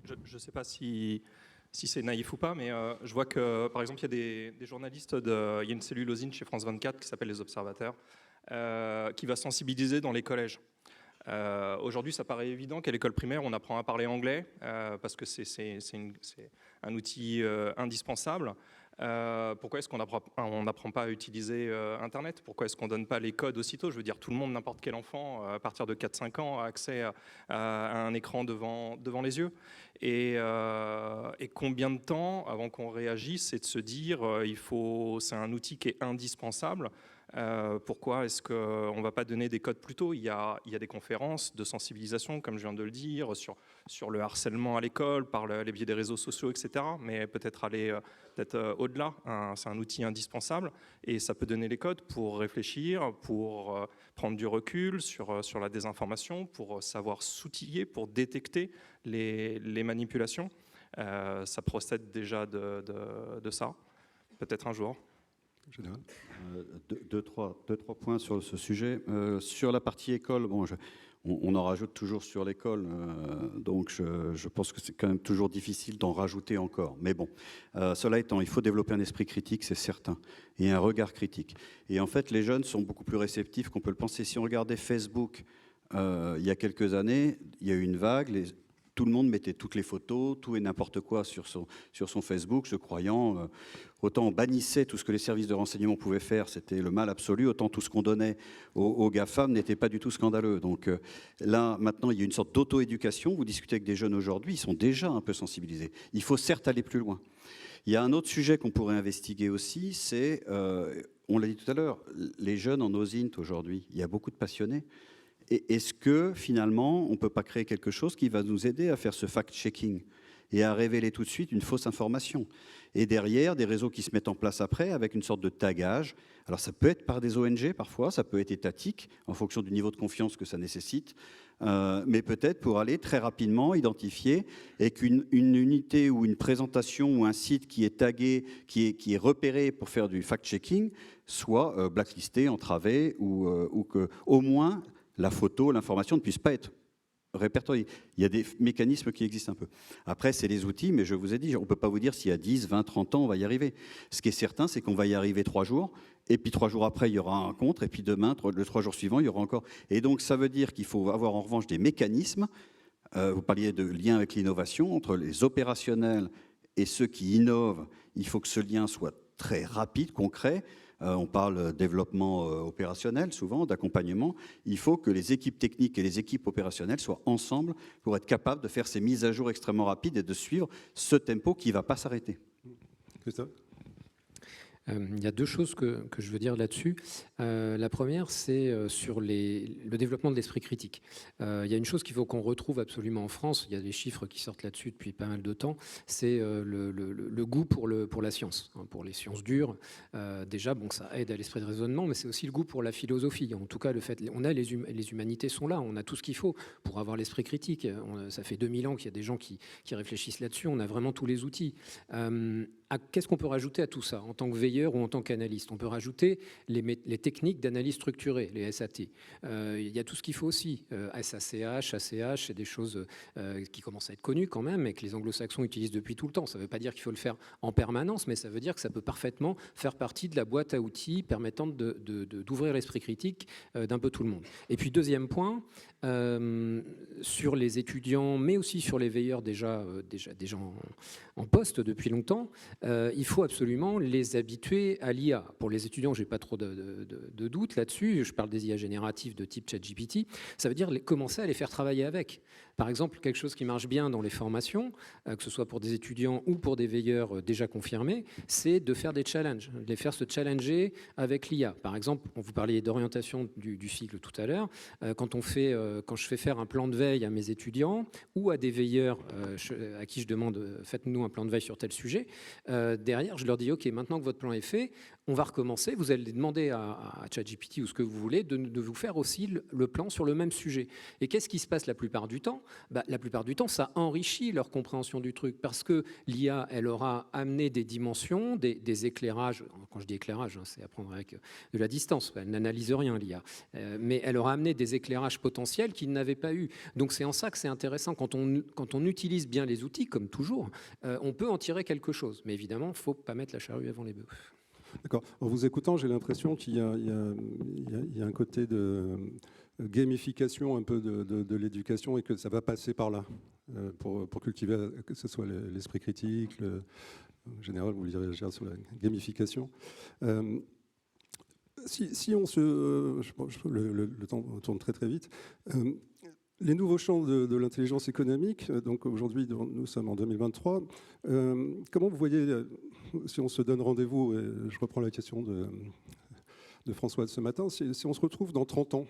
Je ne sais pas si c'est naïf ou pas, mais je vois que, par exemple, il y a des journalistes, il y a une cellule OSINT chez France 24 qui s'appelle Les Observateurs, qui va sensibiliser dans les collèges. Aujourd'hui, ça paraît évident qu'à l'école primaire, on apprend à parler anglais parce que c'est un outil indispensable. Pourquoi est-ce qu'on n'apprend pas à utiliser Internet? Pourquoi est-ce qu'on ne donne pas les codes aussitôt? Je veux dire, tout le monde, n'importe quel enfant, à partir de 4-5 ans, a accès à un écran devant les yeux. Et combien de temps avant qu'on réagisse et de se dire c'est un outil qui est indispensable? Pourquoi est-ce qu'on ne va pas donner des codes plus tôt? Il y a des conférences de sensibilisation, comme je viens de le dire, sur le harcèlement à l'école, par les biais des réseaux sociaux, etc. Mais peut-être aller au-delà. C'est un outil indispensable et ça peut donner les codes pour réfléchir, pour prendre du recul sur la désinformation, pour savoir s'outiller, pour détecter les manipulations. Ça procède déjà de ça, peut-être un jour. Deux, trois points sur ce sujet. Sur la partie école, bon, on en rajoute toujours sur l'école, donc je pense que c'est quand même toujours difficile d'en rajouter encore. Mais bon, cela étant, il faut développer un esprit critique, c'est certain, et un regard critique. Et en fait, les jeunes sont beaucoup plus réceptifs qu'on peut le penser. Si on regardait Facebook il y a quelques années, il y a eu une vague, tout le monde mettait toutes les photos, tout et n'importe quoi sur son Facebook, se croyant, autant on bannissait tout ce que les services de renseignement pouvaient faire, c'était le mal absolu, autant tout ce qu'on donnait aux GAFAM n'était pas du tout scandaleux. Donc là, maintenant, il y a une sorte d'auto-éducation. Vous discutez avec des jeunes aujourd'hui, ils sont déjà un peu sensibilisés. Il faut certes aller plus loin. Il y a un autre sujet qu'on pourrait investiguer aussi, c'est, on l'a dit tout à l'heure, les jeunes en OSINT aujourd'hui, il y a beaucoup de passionnés. Et est-ce que, finalement, on ne peut pas créer quelque chose qui va nous aider à faire ce fact-checking et à révéler tout de suite une fausse information? Et derrière, des réseaux qui se mettent en place après avec une sorte de tagage. Alors, ça peut être par des ONG parfois, ça peut être étatique, en fonction du niveau de confiance que ça nécessite, mais peut-être pour aller très rapidement identifier et qu'une unité ou une présentation ou un site qui est tagué, qui est repéré pour faire du fact-checking, soit blacklisté, entravé, ou que, au moins, la photo, l'information ne puisse pas être répertoriée. Il y a des mécanismes qui existent un peu. Après, c'est les outils, mais je vous ai dit, on ne peut pas vous dire s'il y a 10, 20, 30 ans, on va y arriver. Ce qui est certain, c'est qu'on va y arriver 3 jours, et puis 3 jours après, il y aura un contre, et puis demain, le 3 jours suivants, il y aura encore. Et donc, ça veut dire qu'il faut avoir en revanche des mécanismes. Vous parliez de lien avec l'innovation, entre les opérationnels et ceux qui innovent. Il faut que ce lien soit très rapide, concret. On parle développement opérationnel, souvent, d'accompagnement. Il faut que les équipes techniques et les équipes opérationnelles soient ensemble pour être capables de faire ces mises à jour extrêmement rapides et de suivre ce tempo qui ne va pas s'arrêter. Christophe ? Il y a deux choses que je veux dire là-dessus. La première, c'est sur le développement de l'esprit critique. Il y a une chose qu'il faut qu'on retrouve absolument en France, il y a des chiffres qui sortent là-dessus depuis pas mal de temps, c'est le goût pour la science, pour les sciences dures. Déjà, bon, ça aide à l'esprit de raisonnement, mais c'est aussi le goût pour la philosophie. En tout cas, le fait, les humanités sont là, on a tout ce qu'il faut pour avoir l'esprit critique. Ça fait 2000 ans qu'il y a des gens qui réfléchissent là-dessus, on a vraiment tous les outils. qu'est-ce qu'on peut rajouter à tout ça en tant que veilleur ou en tant qu'analyste? On peut rajouter les techniques d'analyse structurée, les SAT. Il y a tout ce qu'il faut aussi. SACH, ACH, c'est des choses qui commencent à être connues quand même et que les anglo-saxons utilisent depuis tout le temps. Ça ne veut pas dire qu'il faut le faire en permanence, mais ça veut dire que ça peut parfaitement faire partie de la boîte à outils permettant d'ouvrir l'esprit critique d'un peu tout le monde. Et puis deuxième point, sur les étudiants, mais aussi sur les veilleurs déjà en poste depuis longtemps, il faut absolument les habituer à l'IA. Pour les étudiants, je n'ai pas trop de doutes là-dessus. Je parle des IA génératives de type ChatGPT. Ça veut dire commencer à les faire travailler avec. Par exemple, quelque chose qui marche bien dans les formations, que ce soit pour des étudiants ou pour des veilleurs déjà confirmés, c'est de faire des challenges, de les faire se challenger avec l'IA. Par exemple, vous parliez d'orientation du cycle tout à l'heure. Quand je fais faire un plan de veille à mes étudiants ou à des veilleurs à qui je demande faites-nous un plan de veille sur tel sujet, derrière, je leur dis, OK, maintenant que votre plan est fait, on va recommencer. Vous allez demander à ChatGPT ou ce que vous voulez de vous faire aussi le plan sur le même sujet. Et qu'est-ce qui se passe la plupart du temps? La plupart du temps, ça enrichit leur compréhension du truc parce que l'IA, elle aura amené des dimensions, des éclairages. Quand je dis éclairage, c'est à prendre avec de la distance. Elle n'analyse rien, l'IA. Mais elle aura amené des éclairages potentiels qu'ils n'avaient pas eu. Donc c'est en ça que c'est intéressant. Quand on utilise bien les outils, comme toujours, on peut en tirer quelque chose. Mais évidemment, il ne faut pas mettre la charrue avant les bœufs. D'accord. En vous écoutant, j'ai l'impression qu'il y a un côté de gamification un peu de l'éducation et que ça va passer par là pour cultiver, que ce soit l'esprit critique, en général, vous voulez réagir sur la gamification. Si on se... le temps tourne très très vite. Les nouveaux champs de l'intelligence économique, donc aujourd'hui nous sommes en 2023, comment vous voyez, si on se donne rendez-vous, et je reprends la question de François de ce matin, si on se retrouve dans 30 ans,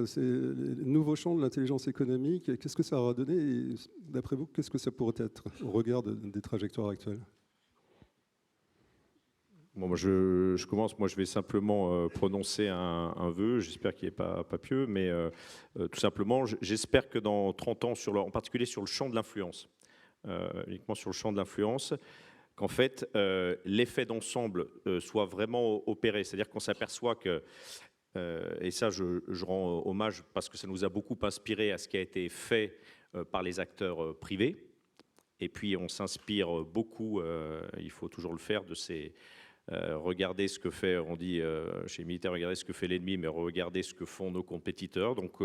c'est les nouveaux champs de l'intelligence économique, qu'est-ce que ça aura donné et d'après vous, qu'est-ce que ça pourrait être au regard des trajectoires actuelles? Bon, moi, je commence. Moi, je vais simplement prononcer un vœu. J'espère qu'il n'est pas pieux, mais tout simplement, j'espère que dans 30 ans, en particulier sur le champ de l'influence, uniquement sur le champ de l'influence, qu'en fait, l'effet d'ensemble soit vraiment opéré. C'est-à-dire qu'on s'aperçoit que, et ça, je rends hommage parce que ça nous a beaucoup inspiré à ce qui a été fait par les acteurs privés. Et puis, on s'inspire beaucoup, il faut toujours le faire, de ces... regardez ce que fait, on dit chez les militaires, regardez ce que fait l'ennemi, mais regardez ce que font nos compétiteurs. Donc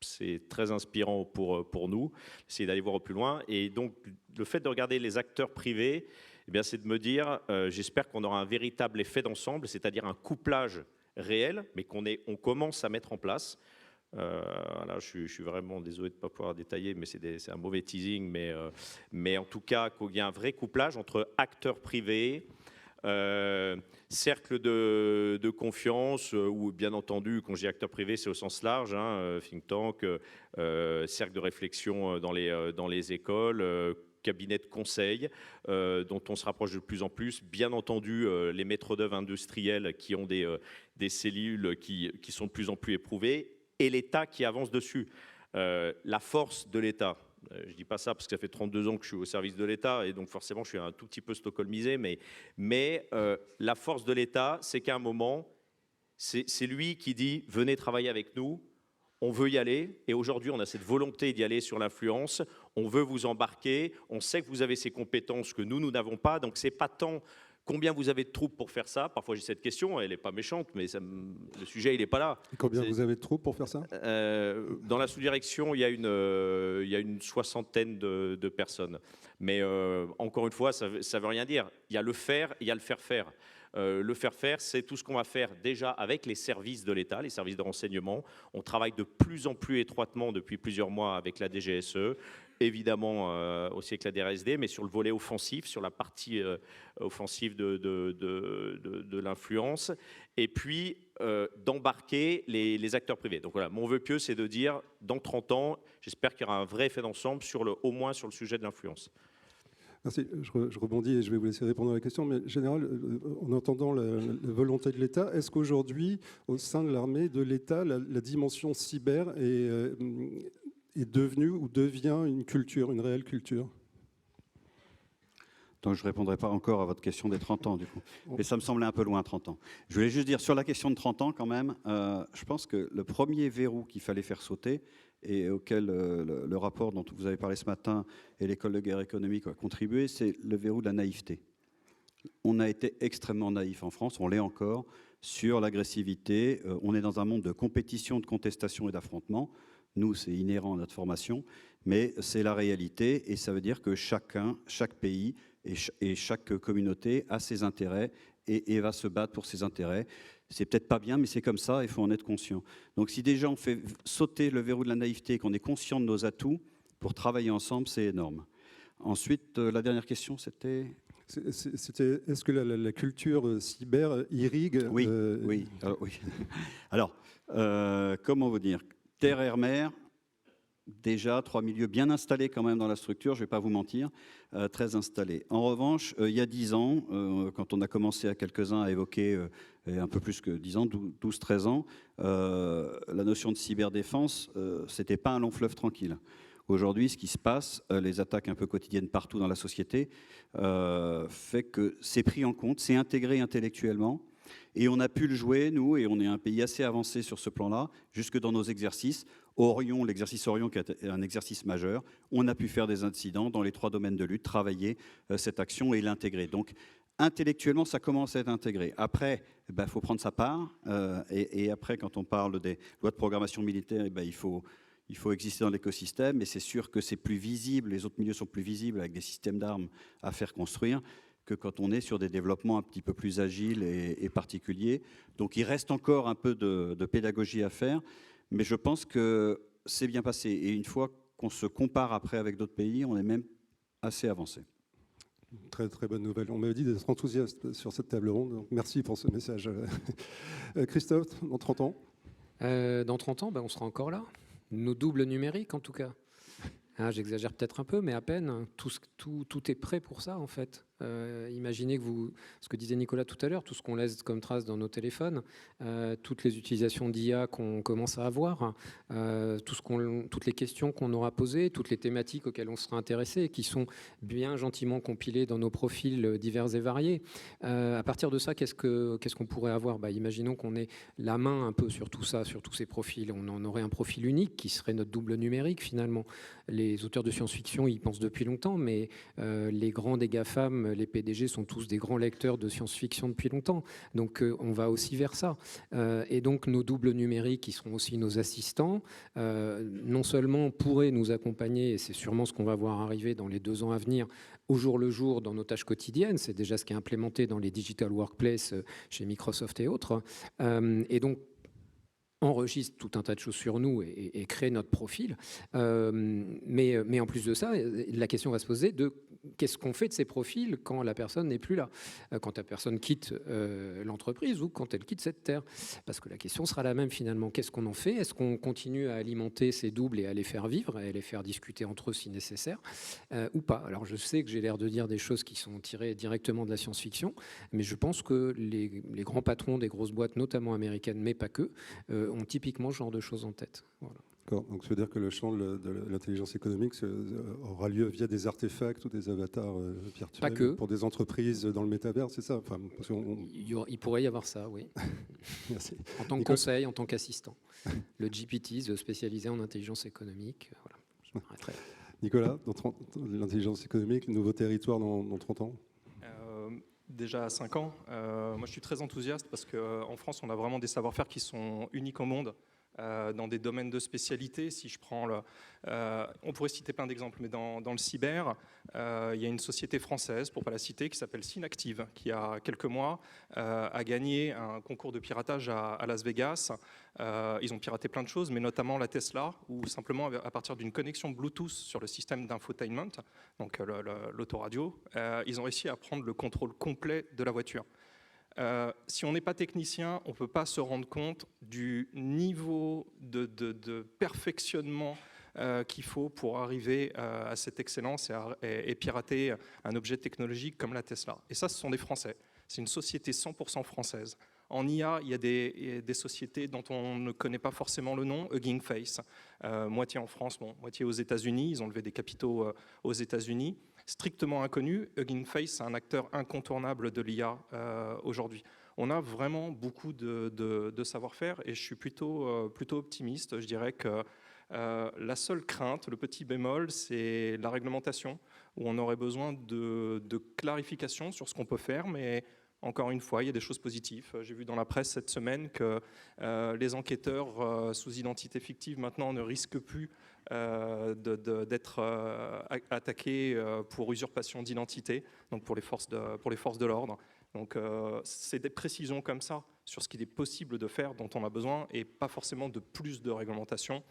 c'est très inspirant pour nous, essayer d'aller voir au plus loin. Et donc le fait de regarder les acteurs privés, eh bien, c'est de me dire, j'espère qu'on aura un véritable effet d'ensemble, c'est-à-dire un couplage réel, mais on commence à mettre en place. Là, je suis vraiment désolé de ne pas pouvoir détailler, mais c'est un mauvais teasing, mais en tout cas, qu'il y ait un vrai couplage entre acteurs privés, cercle de confiance, ou bien entendu, quand je dis acteur privé, c'est au sens large, think tank, cercle de réflexion dans les écoles, cabinet de conseil, dont on se rapproche de plus en plus. Bien entendu, les maîtres d'œuvre industriels qui ont des cellules qui sont de plus en plus éprouvées, et l'État qui avance dessus. La force de l'État. Je ne dis pas ça parce que ça fait 32 ans que je suis au service de l'État et donc forcément je suis un tout petit peu stockholmisé, mais la force de l'État, c'est qu'à un moment, c'est lui qui dit « venez travailler avec nous, on veut y aller » et aujourd'hui on a cette volonté d'y aller sur l'influence, on veut vous embarquer, on sait que vous avez ces compétences que nous n'avons pas, donc ce n'est pas tant... Combien vous avez de troupes pour faire ça? Parfois j'ai cette question, elle n'est pas méchante, mais le sujet il n'est pas là. Et combien vous avez de troupes pour faire ça? Dans la sous-direction, il y a une soixantaine de personnes. Mais encore une fois, ça ne veut rien dire. Il y a le faire, il y a le faire-faire. Le faire-faire, c'est tout ce qu'on va faire déjà avec les services de l'État, les services de renseignement. On travaille de plus en plus étroitement depuis plusieurs mois avec la DGSE, évidemment aussi avec la DRSD, mais sur le volet offensif, sur la partie offensive de l'influence, et puis d'embarquer les acteurs privés. Donc voilà, mon vœu pieux, c'est de dire, dans 30 ans, j'espère qu'il y aura un vrai effet d'ensemble, au moins sur le sujet de l'influence. Merci. Je rebondis et je vais vous laisser répondre à la question. Mais en général, en entendant la volonté de l'État, est-ce qu'aujourd'hui, au sein de l'armée de l'État, la dimension cyber est devenu ou devient une culture, une réelle culture? Donc je ne répondrai pas encore à votre question des 30 ans, du coup. Mais ça me semblait un peu loin, 30 ans. Je voulais juste dire, sur la question de 30 ans, quand même, je pense que le premier verrou qu'il fallait faire sauter, et auquel le rapport dont vous avez parlé ce matin et l'école de guerre économique a contribué, c'est le verrou de la naïveté. On a été extrêmement naïf en France, on l'est encore, sur l'agressivité. On est dans un monde de compétition, de contestation et d'affrontement. Nous, c'est inhérent à notre formation, mais c'est la réalité, et ça veut dire que chaque pays et chaque communauté a ses intérêts et va se battre pour ses intérêts. C'est peut-être pas bien, mais c'est comme ça, il faut en être conscient. Donc si déjà on fait sauter le verrou de la naïveté, qu'on est conscient de nos atouts, pour travailler ensemble, c'est énorme. Ensuite, la dernière question, c'était... C'était, est-ce que la culture cyber irrigue? Oui, oui. Oui. Alors, comment vous dire? Terre, air, mer, déjà 3 milieux bien installés quand même dans la structure, je ne vais pas vous mentir, très installés. En revanche, il y a 10 ans, quand on a commencé à quelques-uns à évoquer, un peu plus que 10 ans, 12-13 ans, la notion de cyberdéfense, ce n'était pas un long fleuve tranquille. Aujourd'hui, ce qui se passe, les attaques un peu quotidiennes partout dans la société, fait que c'est pris en compte, c'est intégré intellectuellement, et on a pu le jouer, nous, et on est un pays assez avancé sur ce plan-là, jusque dans nos exercices. Orion, l'exercice Orion, qui est un exercice majeur, on a pu faire des incidents dans les 3 domaines de lutte, travailler cette action et l'intégrer. Donc, intellectuellement, ça commence à être intégré. Après, il faut prendre sa part, et après, quand on parle des lois de programmation militaire, il faut exister dans l'écosystème, et c'est sûr que c'est plus visible, les autres milieux sont plus visibles avec des systèmes d'armes à faire construire que quand on est sur des développements un petit peu plus agiles et particuliers. Donc il reste encore un peu de pédagogie à faire, mais je pense que c'est bien passé. Et une fois qu'on se compare après avec d'autres pays, on est même assez avancé. Très, très bonne nouvelle. On m'avait dit d'être enthousiaste sur cette table ronde, donc merci pour ce message. Christophe, dans 30 ans? Dans 30 ans, on sera encore là. Nos doubles numériques, en tout cas. J'exagère peut-être un peu, mais à peine. Tout est prêt pour ça, en fait. Imaginez que ce que disait Nicolas tout à l'heure, tout ce qu'on laisse comme trace dans nos téléphones, toutes les utilisations d'IA qu'on commence à avoir, toutes les questions qu'on aura posées, toutes les thématiques auxquelles on sera intéressé, qui sont bien gentiment compilées dans nos profils divers et variés. À partir de ça, qu'est-ce qu'on pourrait avoir? Imaginons qu'on ait la main un peu sur tout ça, sur tous ces profils. On en aurait un profil unique qui serait notre double numérique, finalement. Les auteurs de science-fiction y pensent depuis longtemps, mais les grands des GAFAM, les PDG sont tous des grands lecteurs de science-fiction depuis longtemps. Donc on va aussi vers ça. Et donc nos doubles numériques, qui seront aussi nos assistants, non seulement pourraient nous accompagner, et c'est sûrement ce qu'on va voir arriver dans les 2 ans à venir, au jour le jour dans nos tâches quotidiennes, c'est déjà ce qui est implémenté dans les Digital Workplace chez Microsoft et autres. Et donc enregistre tout un tas de choses sur nous et crée notre profil. Mais en plus de ça, la question va se poser de qu'est-ce qu'on fait de ces profils quand la personne n'est plus là, quand la personne quitte l'entreprise ou quand elle quitte cette terre. Parce que la question sera la même finalement. Qu'est-ce qu'on en fait? Est-ce qu'on continue à alimenter ces doubles et à les faire vivre, et à les faire discuter entre eux si nécessaire, ou pas? Alors je sais que j'ai l'air de dire des choses qui sont tirées directement de la science-fiction, mais je pense que les grands patrons des grosses boîtes, notamment américaines, mais pas que, ont typiquement ce genre de choses en tête. Voilà. D'accord. Donc ça veut dire que le champ de l'intelligence économique aura lieu via des artefacts ou des avatars virtuels Pas que. Pour des entreprises dans le métavers, c'est ça? Il pourrait y avoir ça, oui. Merci. En tant que conseil, en tant qu'assistant. Le GPT, spécialisé en intelligence économique. Voilà. Je m'arrêterai. Nicolas, dans l'intelligence économique, le nouveau territoire dans 30 ans? Déjà à 5 ans. Moi, je suis très enthousiaste parce qu'en France, on a vraiment des savoir-faire qui sont uniques au monde. Dans des domaines de spécialité. Si je prends on pourrait citer plein d'exemples, mais dans le cyber, il y a une société française, pour ne pas la citer, qui s'appelle Synactive, qui, il y a quelques mois, a gagné un concours de piratage à Las Vegas. Ils ont piraté plein de choses, mais notamment la Tesla, où simplement, à partir d'une connexion Bluetooth sur le système d'infotainment, donc l'autoradio, ils ont réussi à prendre le contrôle complet de la voiture. Si on n'est pas technicien, on ne peut pas se rendre compte du niveau de perfectionnement qu'il faut pour arriver à cette excellence et pirater un objet technologique comme la Tesla. Et ça, ce sont des Français. C'est une société 100% française. En IA, il y a des sociétés dont on ne connaît pas forcément le nom, Hugging Face, moitié en France, moitié aux États-Unis. Ils ont levé des capitaux aux États-Unis. Strictement inconnu, Hugging Face, c'est un acteur incontournable de l'IA aujourd'hui. On a vraiment beaucoup de savoir-faire et je suis plutôt optimiste. Je dirais que la seule crainte, le petit bémol, c'est la réglementation, où on aurait besoin de clarification sur ce qu'on peut faire, mais encore une fois, il y a des choses positives. J'ai vu dans la presse cette semaine que les enquêteurs sous identité fictive maintenant ne risquent plus d'être attaqués pour usurpation d'identité, donc pour les forces de l'ordre. Donc c'est des précisions comme ça sur ce qu'il est possible de faire dont on a besoin et pas forcément de plus de réglementation.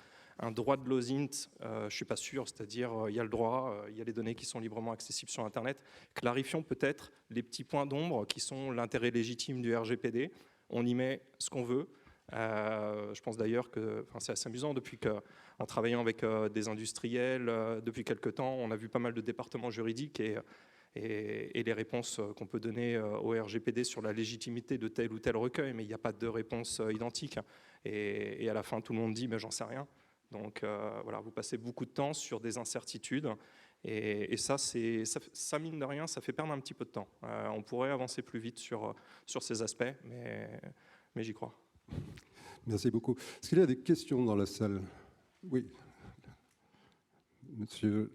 Un droit de l'OSINT, je ne suis pas sûr, c'est-à-dire il y a le droit, il y a les données qui sont librement accessibles sur Internet. Clarifions peut-être les petits points d'ombre qui sont l'intérêt légitime du RGPD. On y met ce qu'on veut. Je pense d'ailleurs que c'est assez amusant, en travaillant avec des industriels, depuis quelque temps, on a vu pas mal de départements juridiques et les réponses qu'on peut donner au RGPD sur la légitimité de tel ou tel recueil, mais il n'y a pas de réponse identique. Et à la fin, tout le monde dit « j'en sais rien ». Donc voilà, vous passez beaucoup de temps sur des incertitudes et ça, mine de rien, ça fait perdre un petit peu de temps. On pourrait avancer plus vite sur ces aspects, mais j'y crois. Merci beaucoup. Est-ce qu'il y a des questions dans la salle? Oui. Monsieur.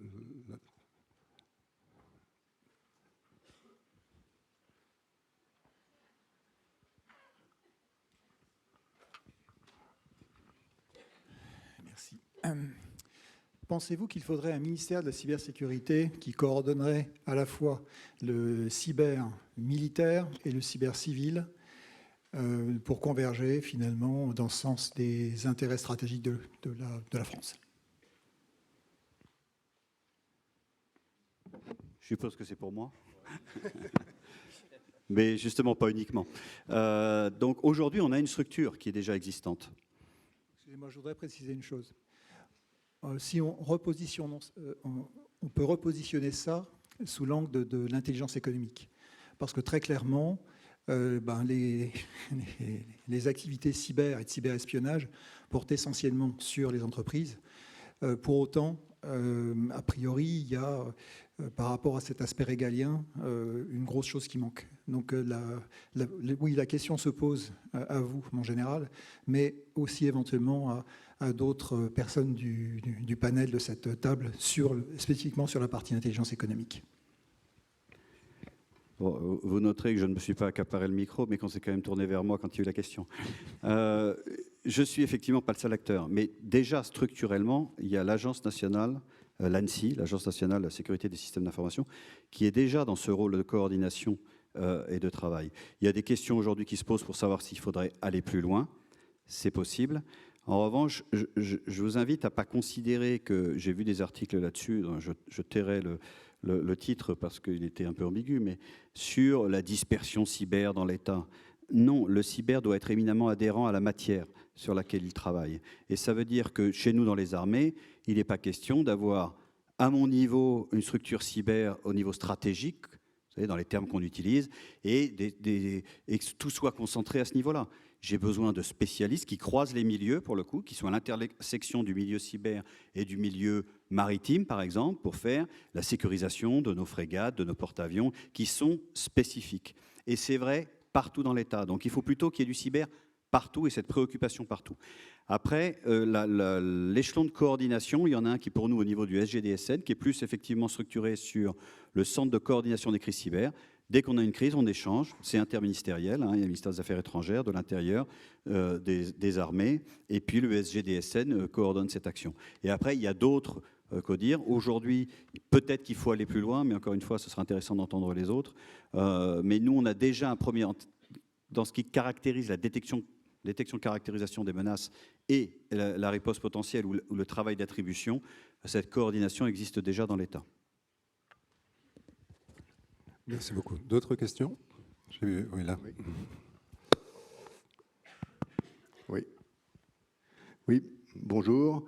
Merci. Pensez-vous qu'il faudrait un ministère de la cybersécurité qui coordonnerait à la fois le cyber militaire et le cyber civil pour converger finalement dans le sens des intérêts stratégiques de la France? Je suppose que c'est pour moi. Mais justement, pas uniquement. Donc aujourd'hui, on a une structure qui est déjà existante. Excusez-moi, je voudrais préciser une chose. Si on repositionne, on peut repositionner ça sous l'angle de l'intelligence économique. Parce que très clairement, les activités cyber et de cyberespionnage portent essentiellement sur les entreprises. Pour autant, a priori, il y a, par rapport à cet aspect régalien, une grosse chose qui manque. Donc oui, la question se pose à vous, en général, mais aussi éventuellement à d'autres personnes du panel de cette table, spécifiquement sur la partie intelligence économique. Bon, vous noterez que je ne me suis pas accaparé le micro, mais qu'on s'est quand même tourné vers moi quand il y a eu la question. Je suis effectivement pas le seul acteur, mais déjà structurellement, il y a l'Agence nationale, l'ANSSI, l'Agence nationale de la sécurité des systèmes d'information, qui est déjà dans ce rôle de coordination et de travail. Il y a des questions aujourd'hui qui se posent pour savoir s'il faudrait aller plus loin. C'est possible. En revanche, je vous invite à ne pas considérer que, j'ai vu des articles là-dessus, je tairai le titre parce qu'il était un peu ambigu, mais sur la dispersion cyber dans l'État. Non, le cyber doit être éminemment adhérent à la matière sur laquelle il travaille. Et ça veut dire que chez nous, dans les armées, il n'est pas question d'avoir, à mon niveau, une structure cyber au niveau stratégique, vous savez, dans les termes qu'on utilise, et que tout soit concentré à ce niveau-là. J'ai besoin de spécialistes qui croisent les milieux, pour le coup, qui sont à l'intersection du milieu cyber et du milieu maritime, par exemple, pour faire la sécurisation de nos frégates, de nos porte-avions, qui sont spécifiques. Et c'est vrai partout dans l'État. Donc il faut plutôt qu'il y ait du cyber partout et cette préoccupation partout. Après, l'échelon de coordination, il y en a un qui, pour nous, au niveau du SGDSN, qui est plus effectivement structuré sur le centre de coordination des crises cyber. Dès qu'on a une crise, on échange. C'est interministériel. Il y a le ministère des Affaires étrangères, de l'Intérieur, des armées. Et puis le SGDSN coordonne cette action. Et après, il y a d'autres CODIR. Aujourd'hui, peut-être qu'il faut aller plus loin, mais encore une fois, ce sera intéressant d'entendre les autres. Mais nous, on a déjà un premier... Dans ce qui caractérise la détection-caractérisation des menaces et la riposte potentielle ou le travail d'attribution, cette coordination existe déjà dans l'État. Merci beaucoup. D'autres questions? Oui, là. Oui. Oui, bonjour.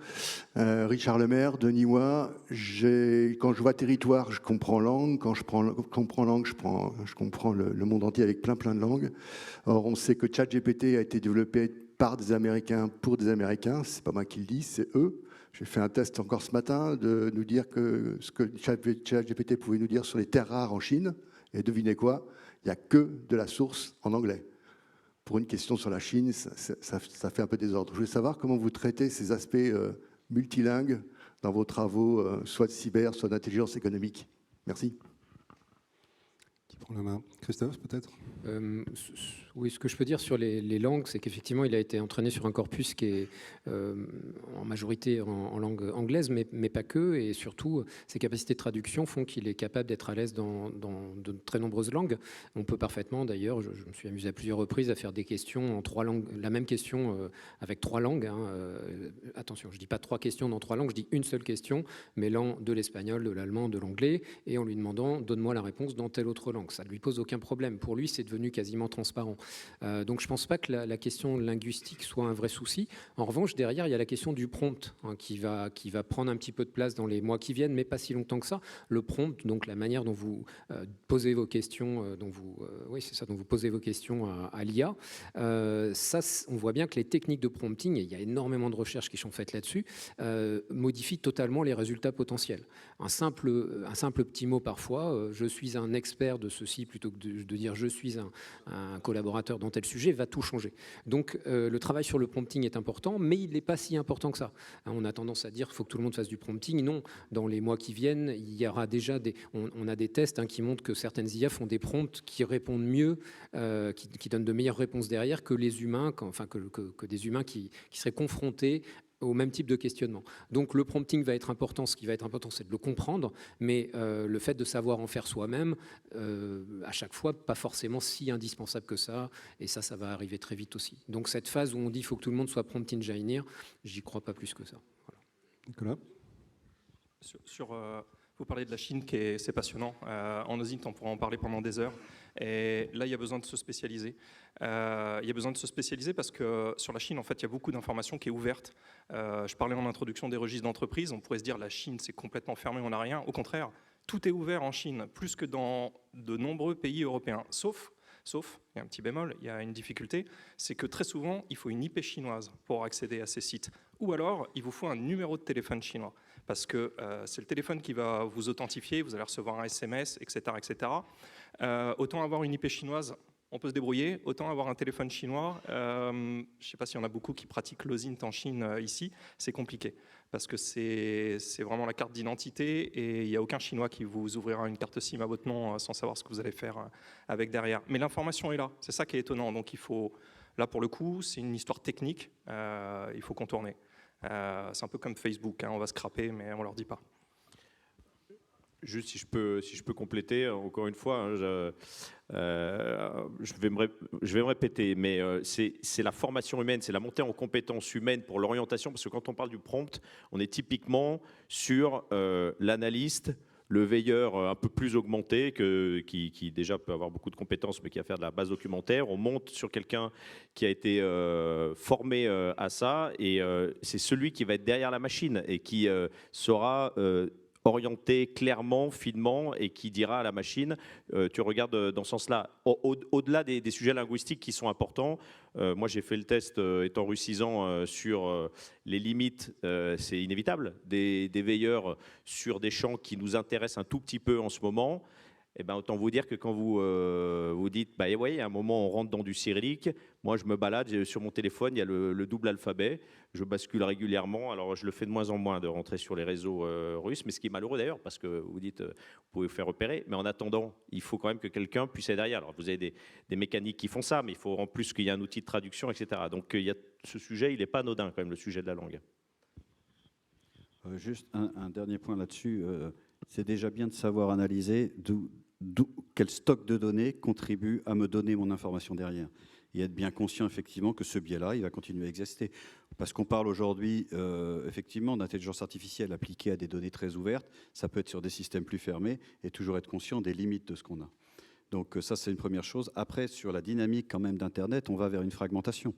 Richard Lemaire, de Niwa. Quand je vois territoire, je comprends langue. Quand je comprends langue, je comprends le monde entier avec plein de langues. Or, on sait que ChatGPT a été développé par des Américains pour des Américains. C'est pas moi qui le dis, c'est eux. J'ai fait un test encore ce matin de nous dire que ce que ChatGPT pouvait nous dire sur les terres rares en Chine. Et devinez quoi? Il n'y a que de la source en anglais. Pour une question sur la Chine, ça fait un peu désordre. Je voulais savoir comment vous traitez ces aspects multilingues dans vos travaux, soit de cyber, soit d'intelligence économique. Merci. Qui prend la main? Christophe, peut-être? Oui, ce que je peux dire sur les langues, c'est qu'effectivement, il a été entraîné sur un corpus qui est en majorité en langue anglaise, mais pas que. Et surtout, ses capacités de traduction font qu'il est capable d'être à l'aise dans de très nombreuses langues. On peut parfaitement, d'ailleurs, je me suis amusé à plusieurs reprises à faire des questions en 3 langues, la même question avec 3 langues. Attention, je ne dis pas 3 questions dans 3 langues, je dis une seule question, mêlant de l'espagnol, de l'allemand, de l'anglais, et en lui demandant « donne-moi la réponse dans telle autre langue ». Ça ne lui pose aucun problème. Pour lui, c'est devenu quasiment transparent. Donc je ne pense pas que la question linguistique soit un vrai souci. En revanche, derrière, il y a la question du prompt qui va prendre un petit peu de place dans les mois qui viennent, mais pas si longtemps que ça. Le prompt, donc la manière dont vous posez vos questions, dont vous posez vos questions à l'IA, ça, on voit bien que les techniques de prompting, et il y a énormément de recherches qui sont faites là-dessus, modifient totalement les résultats potentiels. Un simple petit mot parfois, je suis un expert de ceci, plutôt que de dire je suis un collaborateur dans tel sujet, va tout changer. Donc le travail sur le prompting est important, mais il n'est pas si important que ça. On a tendance à dire qu'il faut que tout le monde fasse du prompting. Non, dans les mois qui viennent, il y aura déjà on a des tests qui montrent que certaines IA font des prompts qui répondent mieux, qui donnent de meilleures réponses derrière que les humains, que des humains qui seraient confrontés au même type de questionnement. Donc le prompting va être important. Ce qui va être important, c'est de le comprendre, mais le fait de savoir en faire soi-même, à chaque fois, pas forcément si indispensable que ça, et ça va arriver très vite aussi. Donc cette phase où on dit qu'il faut que tout le monde soit prompt engineer, j'y crois pas plus que ça. Voilà. Nicolas? Vous parlez de la Chine, c'est passionnant. En OSINT, on pourra en parler pendant des heures. Et là, il y a besoin de se spécialiser. Il y a besoin de se spécialiser parce que sur la Chine, en fait, il y a beaucoup d'informations qui est ouverte. Je parlais en introduction des registres d'entreprise. On pourrait se dire la Chine, c'est complètement fermé, on n'a rien. Au contraire, tout est ouvert en Chine, plus que dans de nombreux pays européens. Sauf, il y a un petit bémol, il y a une difficulté, c'est que très souvent, il faut une IP chinoise pour accéder à ces sites. Ou alors, il vous faut un numéro de téléphone chinois. Parce que c'est le téléphone qui va vous authentifier, vous allez recevoir un SMS, etc. etc. Autant avoir une IP chinoise, on peut se débrouiller. Autant avoir un téléphone chinois, je ne sais pas s'il y en a beaucoup qui pratiquent l'OSINT en Chine ici, c'est compliqué. Parce que c'est vraiment la carte d'identité et il n'y a aucun Chinois qui vous ouvrira une carte SIM à votre nom sans savoir ce que vous allez faire avec derrière. Mais l'information est là, c'est ça qui est étonnant. Donc il faut, là pour le coup, c'est une histoire technique, il faut contourner. C'est un peu comme Facebook, on va scraper, mais on ne leur dit pas. Juste si je peux compléter, encore une fois, je vais me répéter, mais c'est la formation humaine, c'est la montée en compétences humaines pour l'orientation, parce que quand on parle du prompt, on est typiquement sur l'analyste, le veilleur un peu plus augmenté, qui déjà peut avoir beaucoup de compétences, mais qui va faire de la base documentaire. On monte sur quelqu'un qui a été formé à ça, et c'est celui qui va être derrière la machine et qui saura orienté clairement, finement, et qui dira à la machine, tu regardes dans ce sens-là. Au-delà des sujets linguistiques qui sont importants, moi j'ai fait le test étant russisant sur les limites, c'est inévitable, des veilleurs sur des champs qui nous intéressent un tout petit peu en ce moment. Eh ben, autant vous dire que quand vous dites, bah, ouais, à un moment on rentre dans du cyrillique, moi je me balade, sur mon téléphone il y a le double alphabet, je bascule régulièrement, alors je le fais de moins en moins de rentrer sur les réseaux russes, mais ce qui est malheureux d'ailleurs, parce que vous dites, vous pouvez vous faire repérer, mais en attendant, il faut quand même que quelqu'un puisse être derrière. Alors vous avez des mécaniques qui font ça, mais il faut en plus qu'il y ait un outil de traduction, etc. Donc il y a, ce sujet, il n'est pas anodin quand même, le sujet de la langue. Juste un dernier point là-dessus, c'est déjà bien de savoir analyser quel stock de données contribue à me donner mon information derrière. Et être bien conscient effectivement que ce biais-là, il va continuer à exister. Parce qu'on parle aujourd'hui effectivement d'intelligence artificielle appliquée à des données très ouvertes, ça peut être sur des systèmes plus fermés, et toujours être conscient des limites de ce qu'on a. Donc ça, c'est une première chose. Après, sur la dynamique quand même d'Internet, on va vers une fragmentation.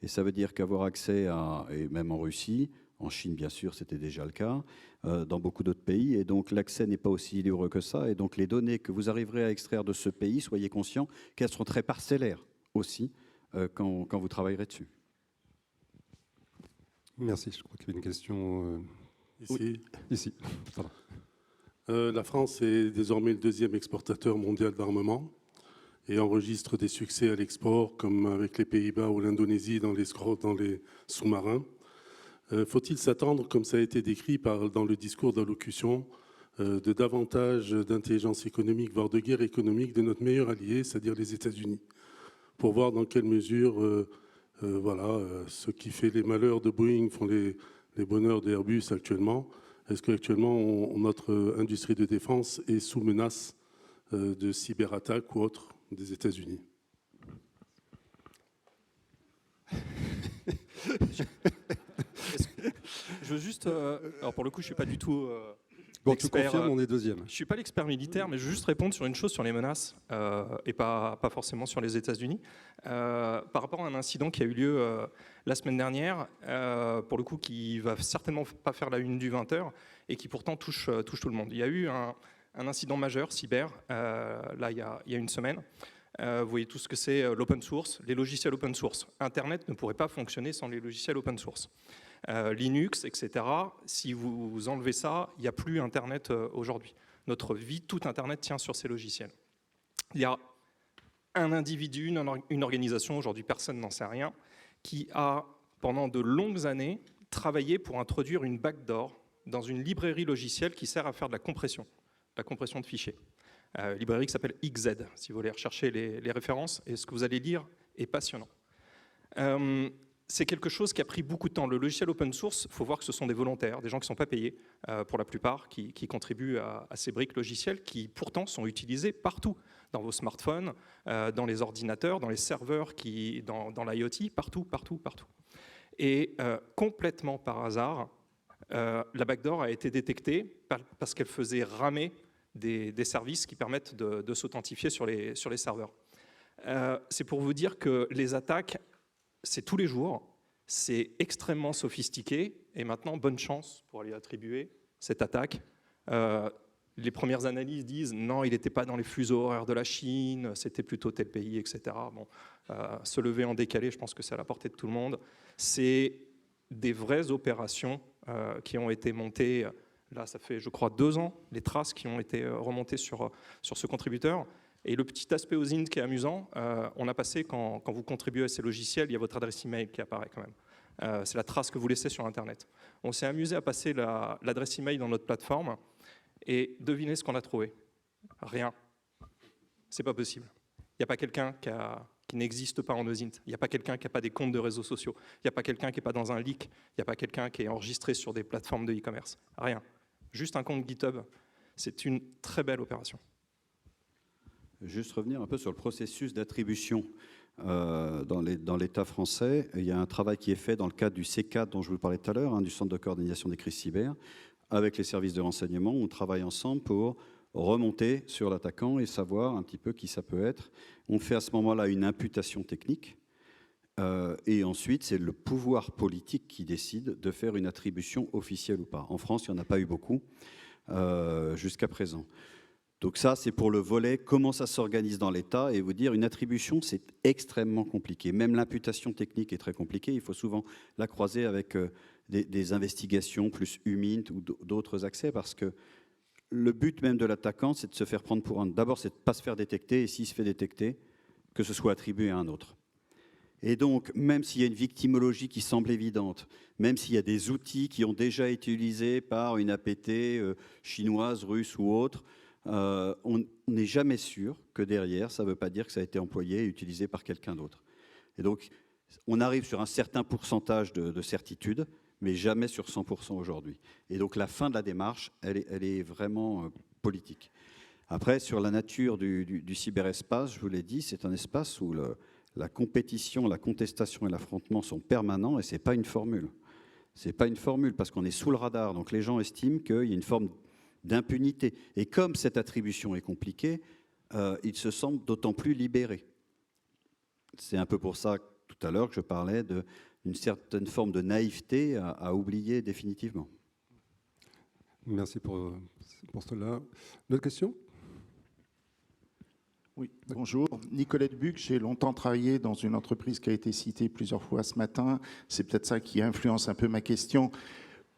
Et ça veut dire qu'avoir accès à, et même en Russie, En Chine, bien sûr, c'était déjà le cas, dans beaucoup d'autres pays. Et donc, l'accès n'est pas aussi libre que ça. Et donc, les données que vous arriverez à extraire de ce pays, soyez conscients qu'elles seront très parcellaires aussi quand vous travaillerez dessus. Merci. Je crois qu'il y avait une question Ici. ici. Pardon. La France est désormais le deuxième exportateur mondial d'armement et enregistre des succès à l'export, comme avec les Pays-Bas ou l'Indonésie dans les sous-marins. Faut-il s'attendre, comme ça a été décrit dans le discours d'allocution, de davantage d'intelligence économique, voire de guerre économique de notre meilleur allié, c'est-à-dire les États-Unis, pour voir dans quelle mesure ce qui fait les malheurs de Boeing font les bonheurs d'Airbus actuellement. Est-ce qu'actuellement, notre industrie de défense est sous menace de cyberattaques ou autres des États-Unis? Je veux juste, alors pour le coup, je suis pas du tout Bon, tu expert. confirmes, on est deuxième. Je suis pas l'expert militaire, mais je veux juste répondre sur une chose sur les menaces et pas forcément sur les États-Unis. Par rapport à un incident qui a eu lieu la semaine dernière, pour le coup, qui va certainement pas faire la une du 20h et qui pourtant touche tout le monde. Il y a eu un incident majeur cyber là il y a une semaine. Vous voyez tout ce que c'est l'open source, les logiciels open source. Internet ne pourrait pas fonctionner sans les logiciels open source. Linux, etc. Si vous enlevez ça, il n'y a plus Internet aujourd'hui. Notre vie, tout Internet tient sur ces logiciels. Il y a un individu, une organisation, aujourd'hui personne n'en sait rien, qui a, pendant de longues années, travaillé pour introduire une backdoor dans une librairie logicielle qui sert à faire de la compression de fichiers. Librairie qui s'appelle XZ, si vous voulez rechercher les références, et ce que vous allez lire est passionnant. C'est quelque chose qui a pris beaucoup de temps. Le logiciel open source, il faut voir que ce sont des volontaires, des gens qui ne sont pas payés, pour la plupart, qui contribuent à ces briques logicielles qui pourtant sont utilisées partout, dans vos smartphones, dans les ordinateurs, dans les serveurs, dans l'IoT, partout. Et complètement par hasard, la backdoor a été détectée parce qu'elle faisait ramer des services qui permettent de s'authentifier sur les serveurs. C'est pour vous dire que les attaques, c'est tous les jours, c'est extrêmement sophistiqué, et maintenant, bonne chance pour aller attribuer cette attaque. Les premières analyses disent non, il n'était pas dans les fuseaux horaires de la Chine, c'était plutôt tel pays, etc. Bon, se lever en décalé, je pense que c'est à la portée de tout le monde. C'est des vraies opérations qui ont été montées. Là, ça fait, je crois, 2 ans, les traces qui ont été remontées sur ce contributeur. Et le petit aspect aux int qui est amusant, on a passé, quand vous contribuez à ces logiciels, il y a votre adresse email qui apparaît quand même. C'est la trace que vous laissez sur Internet. On s'est amusé à passer l'adresse email dans notre plateforme, et devinez ce qu'on a trouvé. Rien. C'est pas possible. Il n'y a pas quelqu'un qui n'existe pas en OSINT. Il n'y a pas quelqu'un qui n'a pas des comptes de réseaux sociaux. Il n'y a pas quelqu'un qui n'est pas dans un leak. Il n'y a pas quelqu'un qui est enregistré sur des plateformes de e-commerce. Rien. Juste un compte GitHub. C'est une très belle opération. Juste revenir un peu sur le processus d'attribution dans l'État français. Il y a un travail qui est fait dans le cadre du C4 dont je vous parlais tout à l'heure, du Centre de coordination des crises cyber, avec les services de renseignement. On travaille ensemble pour remonter sur l'attaquant et savoir un petit peu qui ça peut être. On fait à ce moment-là une imputation technique et ensuite c'est le pouvoir politique qui décide de faire une attribution officielle ou pas. En France, il n'y en a pas eu beaucoup jusqu'à présent. Donc ça, c'est pour le volet comment ça s'organise dans l'État, et vous dire une attribution, c'est extrêmement compliqué. Même l'imputation technique est très compliquée. Il faut souvent la croiser avec des investigations plus UMINT ou d'autres accès, parce que le but même de l'attaquant, c'est de se faire prendre pour un... D'abord, c'est de ne pas se faire détecter, et s'il se fait détecter, que ce soit attribué à un autre. Et donc, même s'il y a une victimologie qui semble évidente, même s'il y a des outils qui ont déjà été utilisés par une APT chinoise, russe ou autre, on n'est jamais sûr que derrière, ça ne veut pas dire que ça a été employé et utilisé par quelqu'un d'autre. Et donc, on arrive sur un certain pourcentage de certitude, mais jamais sur 100% aujourd'hui. Et donc, la fin de la démarche, elle est vraiment politique. Après, sur la nature du cyberespace, je vous l'ai dit, c'est un espace où la compétition, la contestation et l'affrontement sont permanents, et ce n'est pas une formule. Ce n'est pas une formule, parce qu'on est sous le radar. Donc, les gens estiment qu'il y a une forme d'impunité. Et comme cette attribution est compliquée, ils se sentent d'autant plus libérés. C'est un peu pour ça, tout à l'heure, que je parlais de une certaine forme de naïveté à oublier définitivement. Merci pour cela. D'autres questions? Oui, bonjour. Nicolette Buc, j'ai longtemps travaillé dans une entreprise qui a été citée plusieurs fois ce matin. C'est peut-être ça qui influence un peu ma question.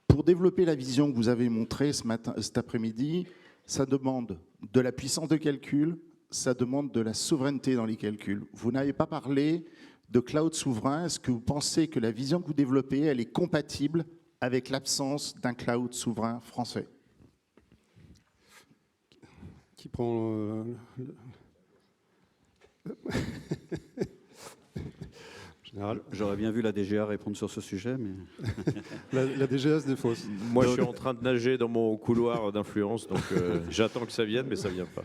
Pour développer la vision que vous avez montrée cet après-midi, ça demande de la puissance de calcul, ça demande de la souveraineté dans les calculs. Vous n'avez pas parlé de cloud souverain. Est-ce que vous pensez que la vision que vous développez, elle est compatible avec l'absence d'un cloud souverain français? Qui prend général. J'aurais bien vu la DGA répondre sur ce sujet, mais... La DGA se défausse. Moi, je suis en train de nager dans mon couloir d'influence, donc j'attends que ça vienne, mais ça ne vient pas.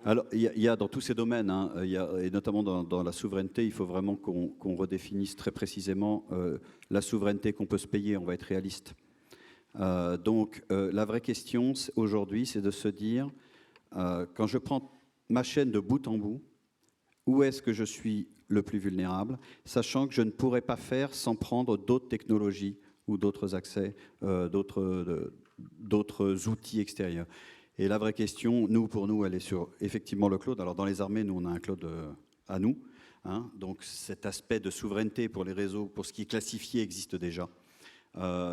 Alors, il y a dans tous ces domaines, hein, et notamment dans la souveraineté, il faut vraiment qu'on redéfinisse très précisément la souveraineté qu'on peut se payer. On va être réaliste. Donc, la vraie question aujourd'hui, c'est de se dire, quand je prends ma chaîne de bout en bout, où est-ce que je suis le plus vulnérable, sachant que je ne pourrais pas faire sans prendre d'autres technologies ou d'autres accès, d'autres outils extérieurs. Et la vraie question, pour nous, elle est sur effectivement le cloud. Alors dans les armées, nous, on a un cloud à nous. Hein, donc cet aspect de souveraineté pour les réseaux, pour ce qui est classifié, existe déjà.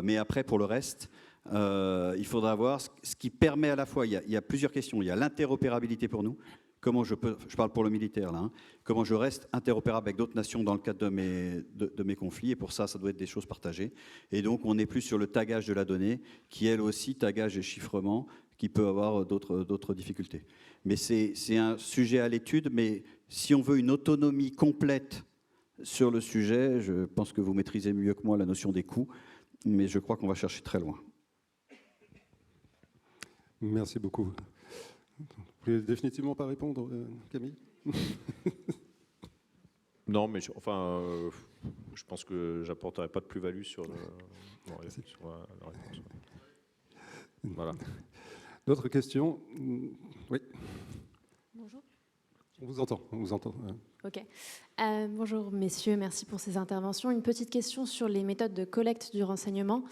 Mais après, pour le reste, il faudra voir ce qui permet à la fois, il y a plusieurs questions. Il y a l'interopérabilité pour nous. Comment je parle pour le militaire là, hein, comment je reste interopérable avec d'autres nations dans le cadre de mes conflits, et pour ça, ça doit être des choses partagées. Et donc, on est plus sur le tagage de la donnée, qui elle aussi, tagage et chiffrement, qui peut avoir d'autres difficultés. Mais c'est un sujet à l'étude, mais si on veut une autonomie complète sur le sujet, je pense que vous maîtrisez mieux que moi la notion des coûts, mais je crois qu'on va chercher très loin. Merci beaucoup. Vous ne pouvez définitivement pas répondre, Camille? Non, mais je pense que j'apporterai pas de plus-value sur la réponse. Voilà. D'autres questions? Oui. Bonjour. On vous entend. Ok. Bonjour messieurs, merci pour ces interventions. Une petite question sur les méthodes de collecte du renseignement.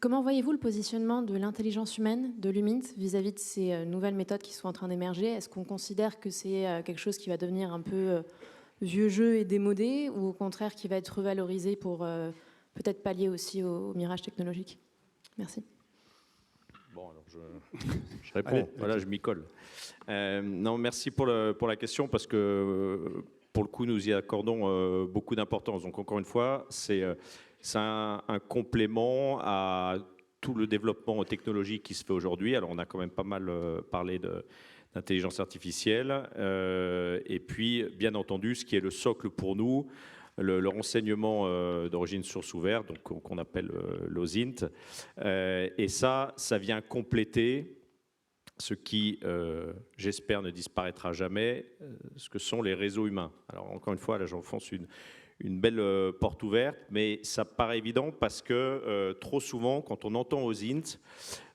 Comment voyez-vous le positionnement de l'intelligence humaine, de l'UMINT, vis-à-vis de ces nouvelles méthodes qui sont en train d'émerger? Est-ce qu'on considère que c'est quelque chose qui va devenir un peu vieux jeu et démodé, ou au contraire qui va être revalorisé pour peut-être pallier aussi au mirage technologique? Merci. Bon, alors je réponds. Allez, voilà, je m'y colle. Non, merci pour la question, parce que pour le coup, nous y accordons beaucoup d'importance. Donc encore une fois, c'est un complément à tout le développement technologique qui se fait aujourd'hui. Alors, on a quand même pas mal parlé d'intelligence artificielle. Et puis, bien entendu, ce qui est le socle pour nous, le renseignement d'origine source ouverte, donc qu'on appelle l'OSINT. Et ça vient compléter ce qui, j'espère, ne disparaîtra jamais, ce que sont les réseaux humains. Alors, encore une fois, là, j'enfonce une belle porte ouverte, mais ça paraît évident parce que trop souvent, quand on entend OSINT,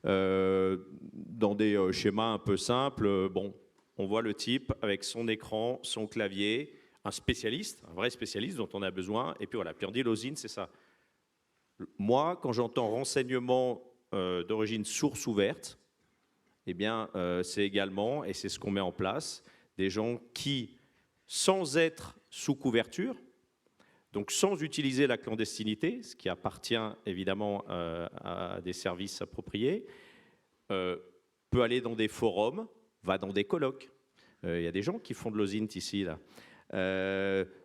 dans des schémas un peu simples, bon, on voit le type avec son écran, son clavier, un spécialiste, un vrai spécialiste dont on a besoin, et puis voilà, puis on dit l'OSINT, c'est ça. Moi, quand j'entends renseignement d'origine source ouverte, eh bien, c'est également, et c'est ce qu'on met en place, des gens qui, sans être sous couverture, donc sans utiliser la clandestinité, ce qui appartient évidemment à des services appropriés, peut aller dans des forums, va dans des colloques. Il y a des gens qui font de l'OSINT ici, là.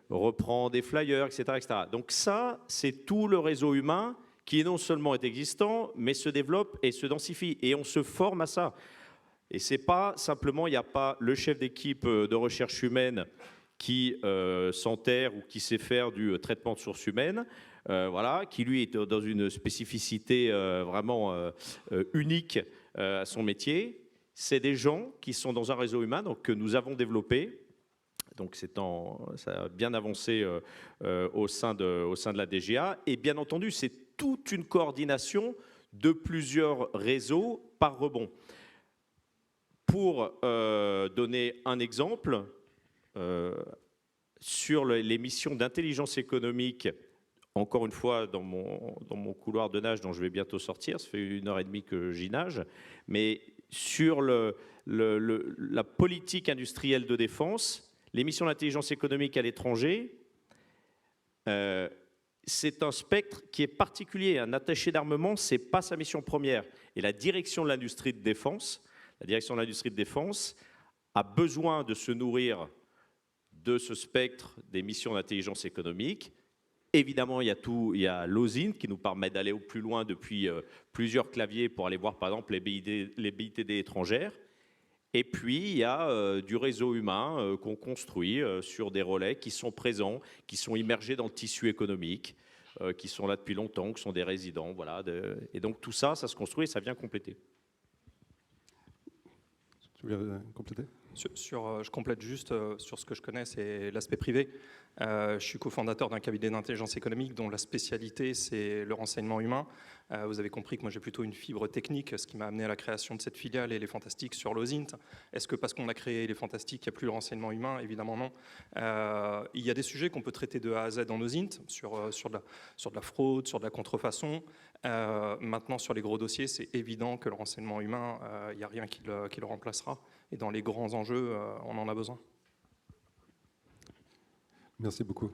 Reprend des flyers, etc., etc. Donc ça, c'est tout le réseau humain qui non seulement est existant, mais se développe et se densifie. Et on se forme à ça. Et c'est pas simplement, il n'y a pas le chef d'équipe de recherche humaine qui s'enterre ou qui sait faire du traitement de sources humaines, voilà, qui lui est dans une spécificité vraiment unique à son métier. C'est des gens qui sont dans un réseau humain donc, que nous avons développé. Donc ça a bien avancé au sein de la DGA. Et bien entendu, c'est toute une coordination de plusieurs réseaux par rebond. Pour donner un exemple, sur les missions d'intelligence économique, encore une fois, dans mon couloir de nage dont je vais bientôt sortir, ça fait 1h30 que j'y nage, mais sur la politique industrielle de défense, les missions d'intelligence économique à l'étranger, c'est un spectre qui est particulier. Un attaché d'armement, ce n'est pas sa mission première. Et la direction de l'industrie de défense, a besoin de se nourrir de ce spectre des missions d'intelligence économique. Évidemment, il y a l'OSINT qui nous permet d'aller au plus loin depuis plusieurs claviers pour aller voir, par exemple, les BITD étrangères. Et puis, il y a du réseau humain qu'on construit sur des relais qui sont présents, qui sont immergés dans le tissu économique, qui sont là depuis longtemps, qui sont des résidents. Voilà, et donc, tout ça, ça se construit et ça vient compléter. Tu voulais compléter ? Je complète juste sur ce que je connais, c'est l'aspect privé. Je suis cofondateur d'un cabinet d'intelligence économique dont la spécialité, c'est le renseignement humain. Vous avez compris que moi, j'ai plutôt une fibre technique, ce qui m'a amené à la création de cette filiale et les Fantastiques sur l'OSINT. Est-ce que parce qu'on a créé les Fantastiques, il n'y a plus le renseignement humain? Évidemment non. Il y a des sujets qu'on peut traiter de A à Z en OSINT, sur de la fraude, sur de la contrefaçon. Maintenant, sur les gros dossiers, c'est évident que le renseignement humain, il n'y a rien qui le remplacera. Et dans les grands enjeux, on en a besoin. Merci beaucoup.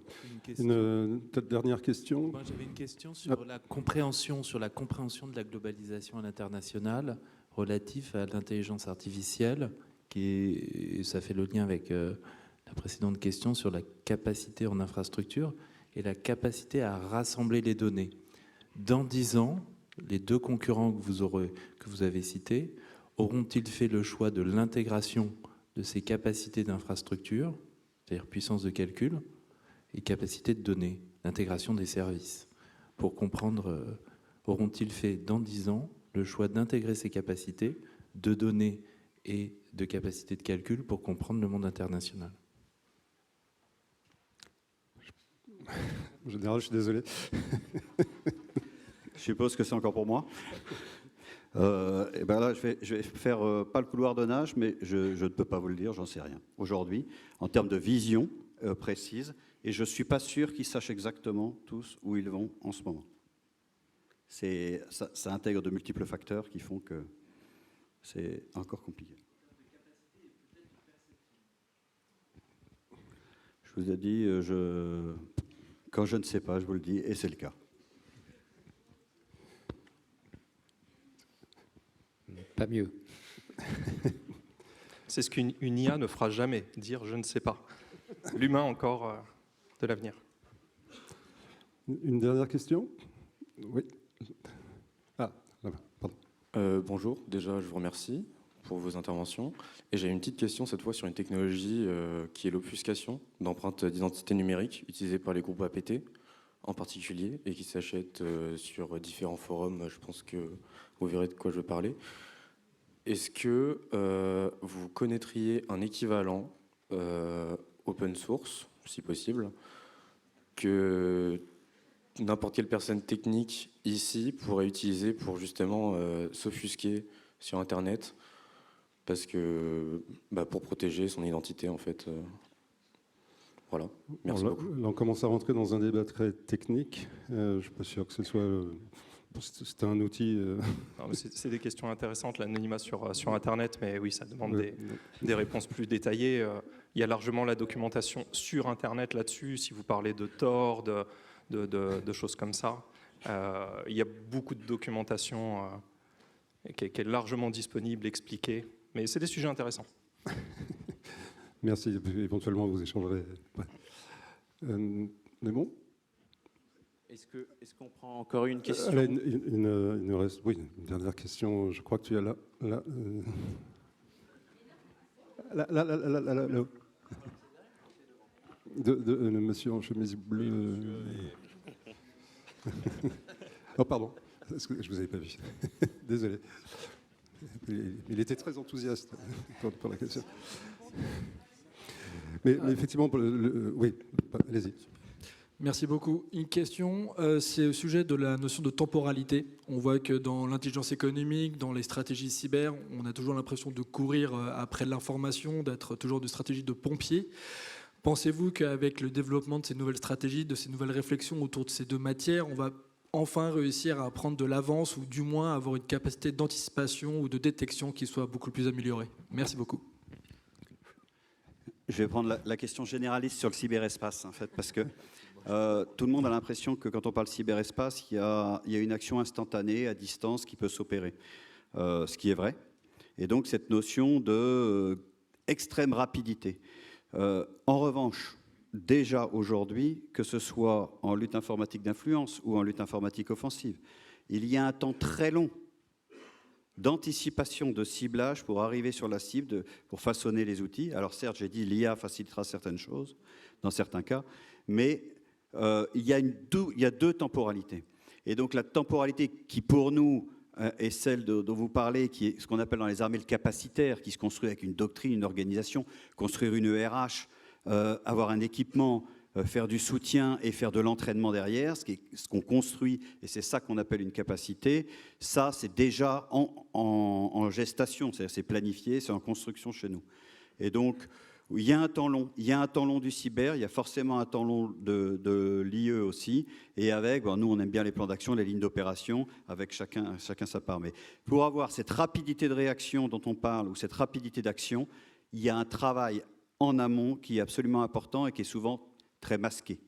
Une dernière question. Moi, j'avais une question sur la compréhension de la globalisation à l'international relative à l'intelligence artificielle, ça fait le lien avec la précédente question sur la capacité en infrastructure et la capacité à rassembler les données. Dans 10 ans, les deux concurrents que vous avez cités auront-ils fait le choix de l'intégration de ces capacités d'infrastructure, c'est-à-dire puissance de calcul et capacité de données, l'intégration des services? Pour comprendre, auront-ils fait dans 10 ans le choix d'intégrer ces capacités de données et de capacités de calcul pour comprendre le monde international? En général, je suis désolé. Je suppose que c'est encore pour moi. Et ben là, je vais faire pas le couloir de nage, mais je ne peux pas vous le dire, j'en sais rien. Aujourd'hui, en termes de vision précise, et je ne suis pas sûr qu'ils sachent exactement tous où ils vont en ce moment. Ça intègre de multiples facteurs qui font que c'est encore compliqué. Je vous ai dit, quand je ne sais pas, je vous le dis, et c'est le cas. Pas mieux. C'est ce qu'une IA ne fera jamais, dire je ne sais pas. L'humain encore de l'avenir. Une dernière question? Oui. Ah, là-bas, pardon. Bonjour, déjà je vous remercie pour vos interventions. Et j'ai une petite question cette fois sur une technologie qui est l'obfuscation d'empreintes d'identité numérique utilisée par les groupes APT en particulier et qui s'achètent sur différents forums. Je pense que vous verrez de quoi je veux parler. Est-ce que vous connaîtriez un équivalent open source, si possible, que n'importe quelle personne technique ici pourrait utiliser pour justement s'offusquer sur Internet, parce que pour protéger son identité en fait. Voilà. Merci beaucoup. Là, on commence à rentrer dans un débat très technique. Je ne suis pas sûr que ce soit. C'était un outil. C'est des questions intéressantes, l'anonymat sur Internet, mais oui, ça demande des réponses plus détaillées. Il y a largement la documentation sur Internet là-dessus, si vous parlez de Tor, de choses comme ça. Il y a beaucoup de documentation qui est largement disponible, expliquée, mais c'est des sujets intéressants. Merci, éventuellement vous échangerez. Ouais. Mais bon. Est-ce qu'on prend encore une question? Il nous reste, oui, une dernière question. Je crois que tu as là. Là. De monsieur en chemise bleue. Oh, pardon. Je ne vous avais pas vu. Désolé. Il était très enthousiaste pour la question. Mais effectivement, oui, allez-y. Merci beaucoup. Une question, c'est au sujet de la notion de temporalité. On voit que dans l'intelligence économique, dans les stratégies cyber, on a toujours l'impression de courir après l'information, d'être toujours de stratégie de pompier. Pensez-vous qu'avec le développement de ces nouvelles stratégies, de ces nouvelles réflexions autour de ces deux matières, on va enfin réussir à prendre de l'avance ou du moins avoir une capacité d'anticipation ou de détection qui soit beaucoup plus améliorée? Merci beaucoup. Je vais prendre la question généraliste sur le cyberespace, en fait, parce que tout le monde a l'impression que quand on parle cyberespace, il y a une action instantanée, à distance, qui peut s'opérer, ce qui est vrai. Et donc, cette notion d'extrême rapidité. En revanche, déjà aujourd'hui, que ce soit en lutte informatique d'influence ou en lutte informatique offensive, il y a un temps très long d'anticipation, de ciblage pour arriver sur la cible, pour façonner les outils. Alors certes, j'ai dit l'IA facilitera certaines choses, dans certains cas, mais il y a deux temporalités. Et donc la temporalité qui, pour nous, est celle dont vous parlez, qui est ce qu'on appelle dans les armées le capacitaire, qui se construit avec une doctrine, une organisation, construire une ERH, avoir un équipement, faire du soutien et faire de l'entraînement derrière, ce qu'on construit, et c'est ça qu'on appelle une capacité. Ça, c'est déjà en gestation, c'est-à-dire c'est planifié, c'est en construction chez nous. Et donc, il y a un temps long. Il y a un temps long du cyber, il y a forcément un temps long de l'IE aussi, et avec, nous on aime bien les plans d'action, les lignes d'opération, avec chacun sa part. Mais pour avoir cette rapidité de réaction dont on parle, ou cette rapidité d'action, il y a un travail en amont qui est absolument important et qui est souvent très masqué.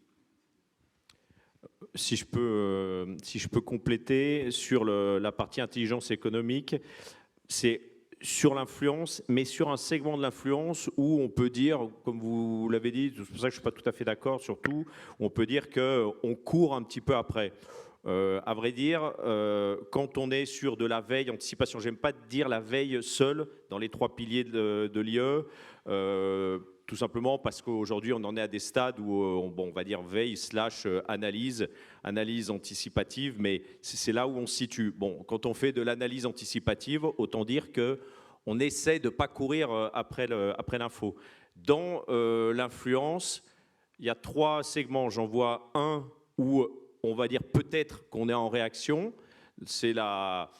Si je peux compléter sur la partie intelligence économique, c'est sur l'influence, mais sur un segment de l'influence où on peut dire, comme vous l'avez dit, c'est pour ça que je ne suis pas tout à fait d'accord, surtout, on peut dire qu'on court un petit peu après. À vrai dire, quand on est sur de la veille, anticipation, j'aime pas dire la veille seule dans les 3 piliers de l'IE, tout simplement parce qu'aujourd'hui on en est à des stades où on va dire veille / analyse anticipative, mais c'est là où on se situe. Bon, quand on fait de l'analyse anticipative, autant dire qu'on essaie de ne pas courir après l'info. Dans l'influence, il y a 3 segments. J'en vois un où on va dire peut-être qu'on est en réaction, c'est la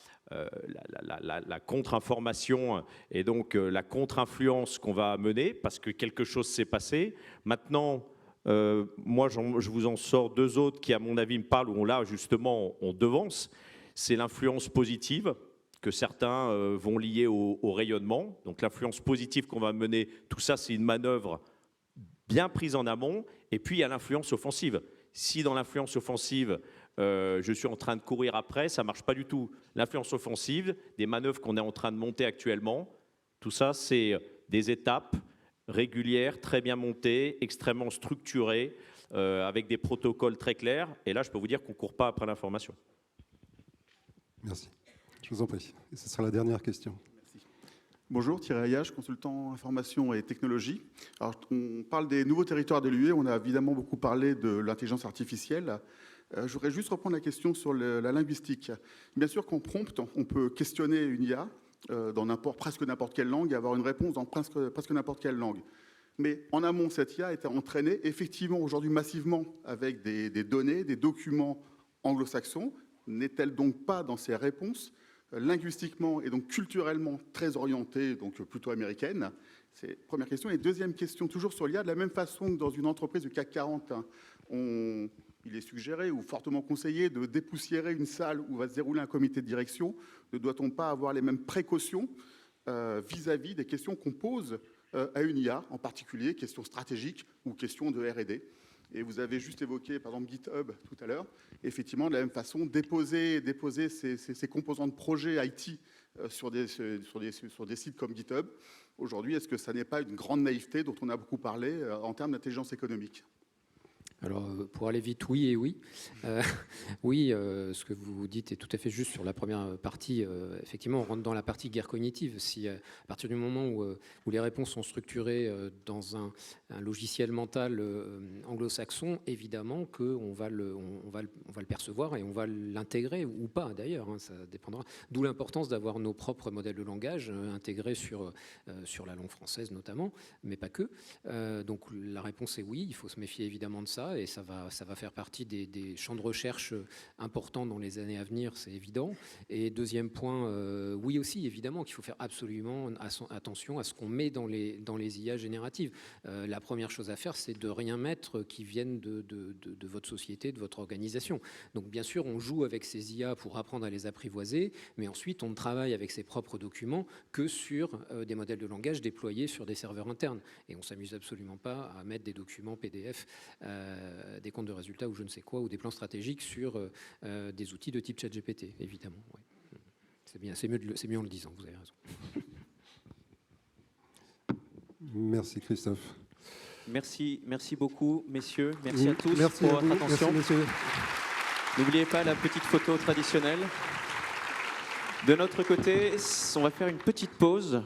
contre-information et donc la contre-influence qu'on va mener parce que quelque chose s'est passé. Maintenant, moi je vous en sors 2 autres qui à mon avis me parlent, où là justement on devance. C'est l'influence positive que certains vont lier au rayonnement. Donc l'influence positive qu'on va mener, tout ça c'est une manœuvre bien prise en amont. Et puis il y a l'influence offensive. Si dans l'influence offensive, je suis en train de courir après, ça ne marche pas du tout. L'influence offensive, des manœuvres qu'on est en train de monter actuellement, tout ça, c'est des étapes régulières, très bien montées, extrêmement structurées, avec des protocoles très clairs. Et là, je peux vous dire qu'on ne court pas après l'information. Merci. Je vous en prie. Et ce sera la dernière question. Bonjour, Thierry Ayache, consultant information et technologie. Alors, on parle des nouveaux territoires de l'UE, on a évidemment beaucoup parlé de l'intelligence artificielle. Je voudrais juste reprendre la question sur la linguistique. Bien sûr qu'en prompt, on peut questionner une IA dans presque n'importe quelle langue et avoir une réponse dans presque n'importe quelle langue. Mais en amont, cette IA a été entraînée effectivement aujourd'hui massivement avec des données, des documents anglo-saxons. N'est-elle donc pas dans ses réponses linguistiquement et donc culturellement très orientée, donc plutôt américaine? C'est la première question. Et deuxième question, toujours sur l'IA, de la même façon que dans une entreprise du CAC 40, il est suggéré ou fortement conseillé de dépoussiérer une salle où va se dérouler un comité de direction. Ne doit-on pas avoir les mêmes précautions vis-à-vis des questions qu'on pose à une IA, en particulier questions stratégiques ou questions de R&D? Et vous avez juste évoqué, par exemple, GitHub tout à l'heure. Effectivement, de la même façon, déposer ces composants de projet IT sur des sites comme GitHub. Aujourd'hui, est-ce que ça n'est pas une grande naïveté dont on a beaucoup parlé en termes d'intelligence économique? Alors, pour aller vite, oui et oui. Oui, ce que vous dites est tout à fait juste sur la première partie. Effectivement, on rentre dans la partie guerre cognitive. Si, à partir du moment où les réponses sont structurées dans un logiciel mental anglo-saxon, évidemment qu'on va le percevoir et on va l'intégrer, ou pas d'ailleurs, ça dépendra. D'où l'importance d'avoir nos propres modèles de langage intégrés sur la langue française notamment, mais pas que. Donc la réponse est oui, il faut se méfier évidemment de ça. ça, et ça va faire partie des champs de recherche importants dans les années à venir, c'est évident. Et deuxième point, oui aussi, évidemment, qu'il faut faire absolument attention à ce qu'on met dans les IA génératives. La première chose à faire, c'est de rien mettre qui vienne de votre société, de votre organisation. Donc bien sûr, on joue avec ces IA pour apprendre à les apprivoiser, mais ensuite, on ne travaille avec ses propres documents que sur des modèles de langage déployés sur des serveurs internes. Et on ne s'amuse absolument pas à mettre des documents PDF, des comptes de résultats ou je ne sais quoi, ou des plans stratégiques sur des outils de type ChatGPT, évidemment. Oui. C'est bien, c'est mieux en le disant, vous avez raison. Merci Christophe. Merci beaucoup, messieurs. Merci à tous Merci pour à votre vous. attention. Merci, messieurs. N'oubliez pas la petite photo traditionnelle. De notre côté, on va faire une petite pause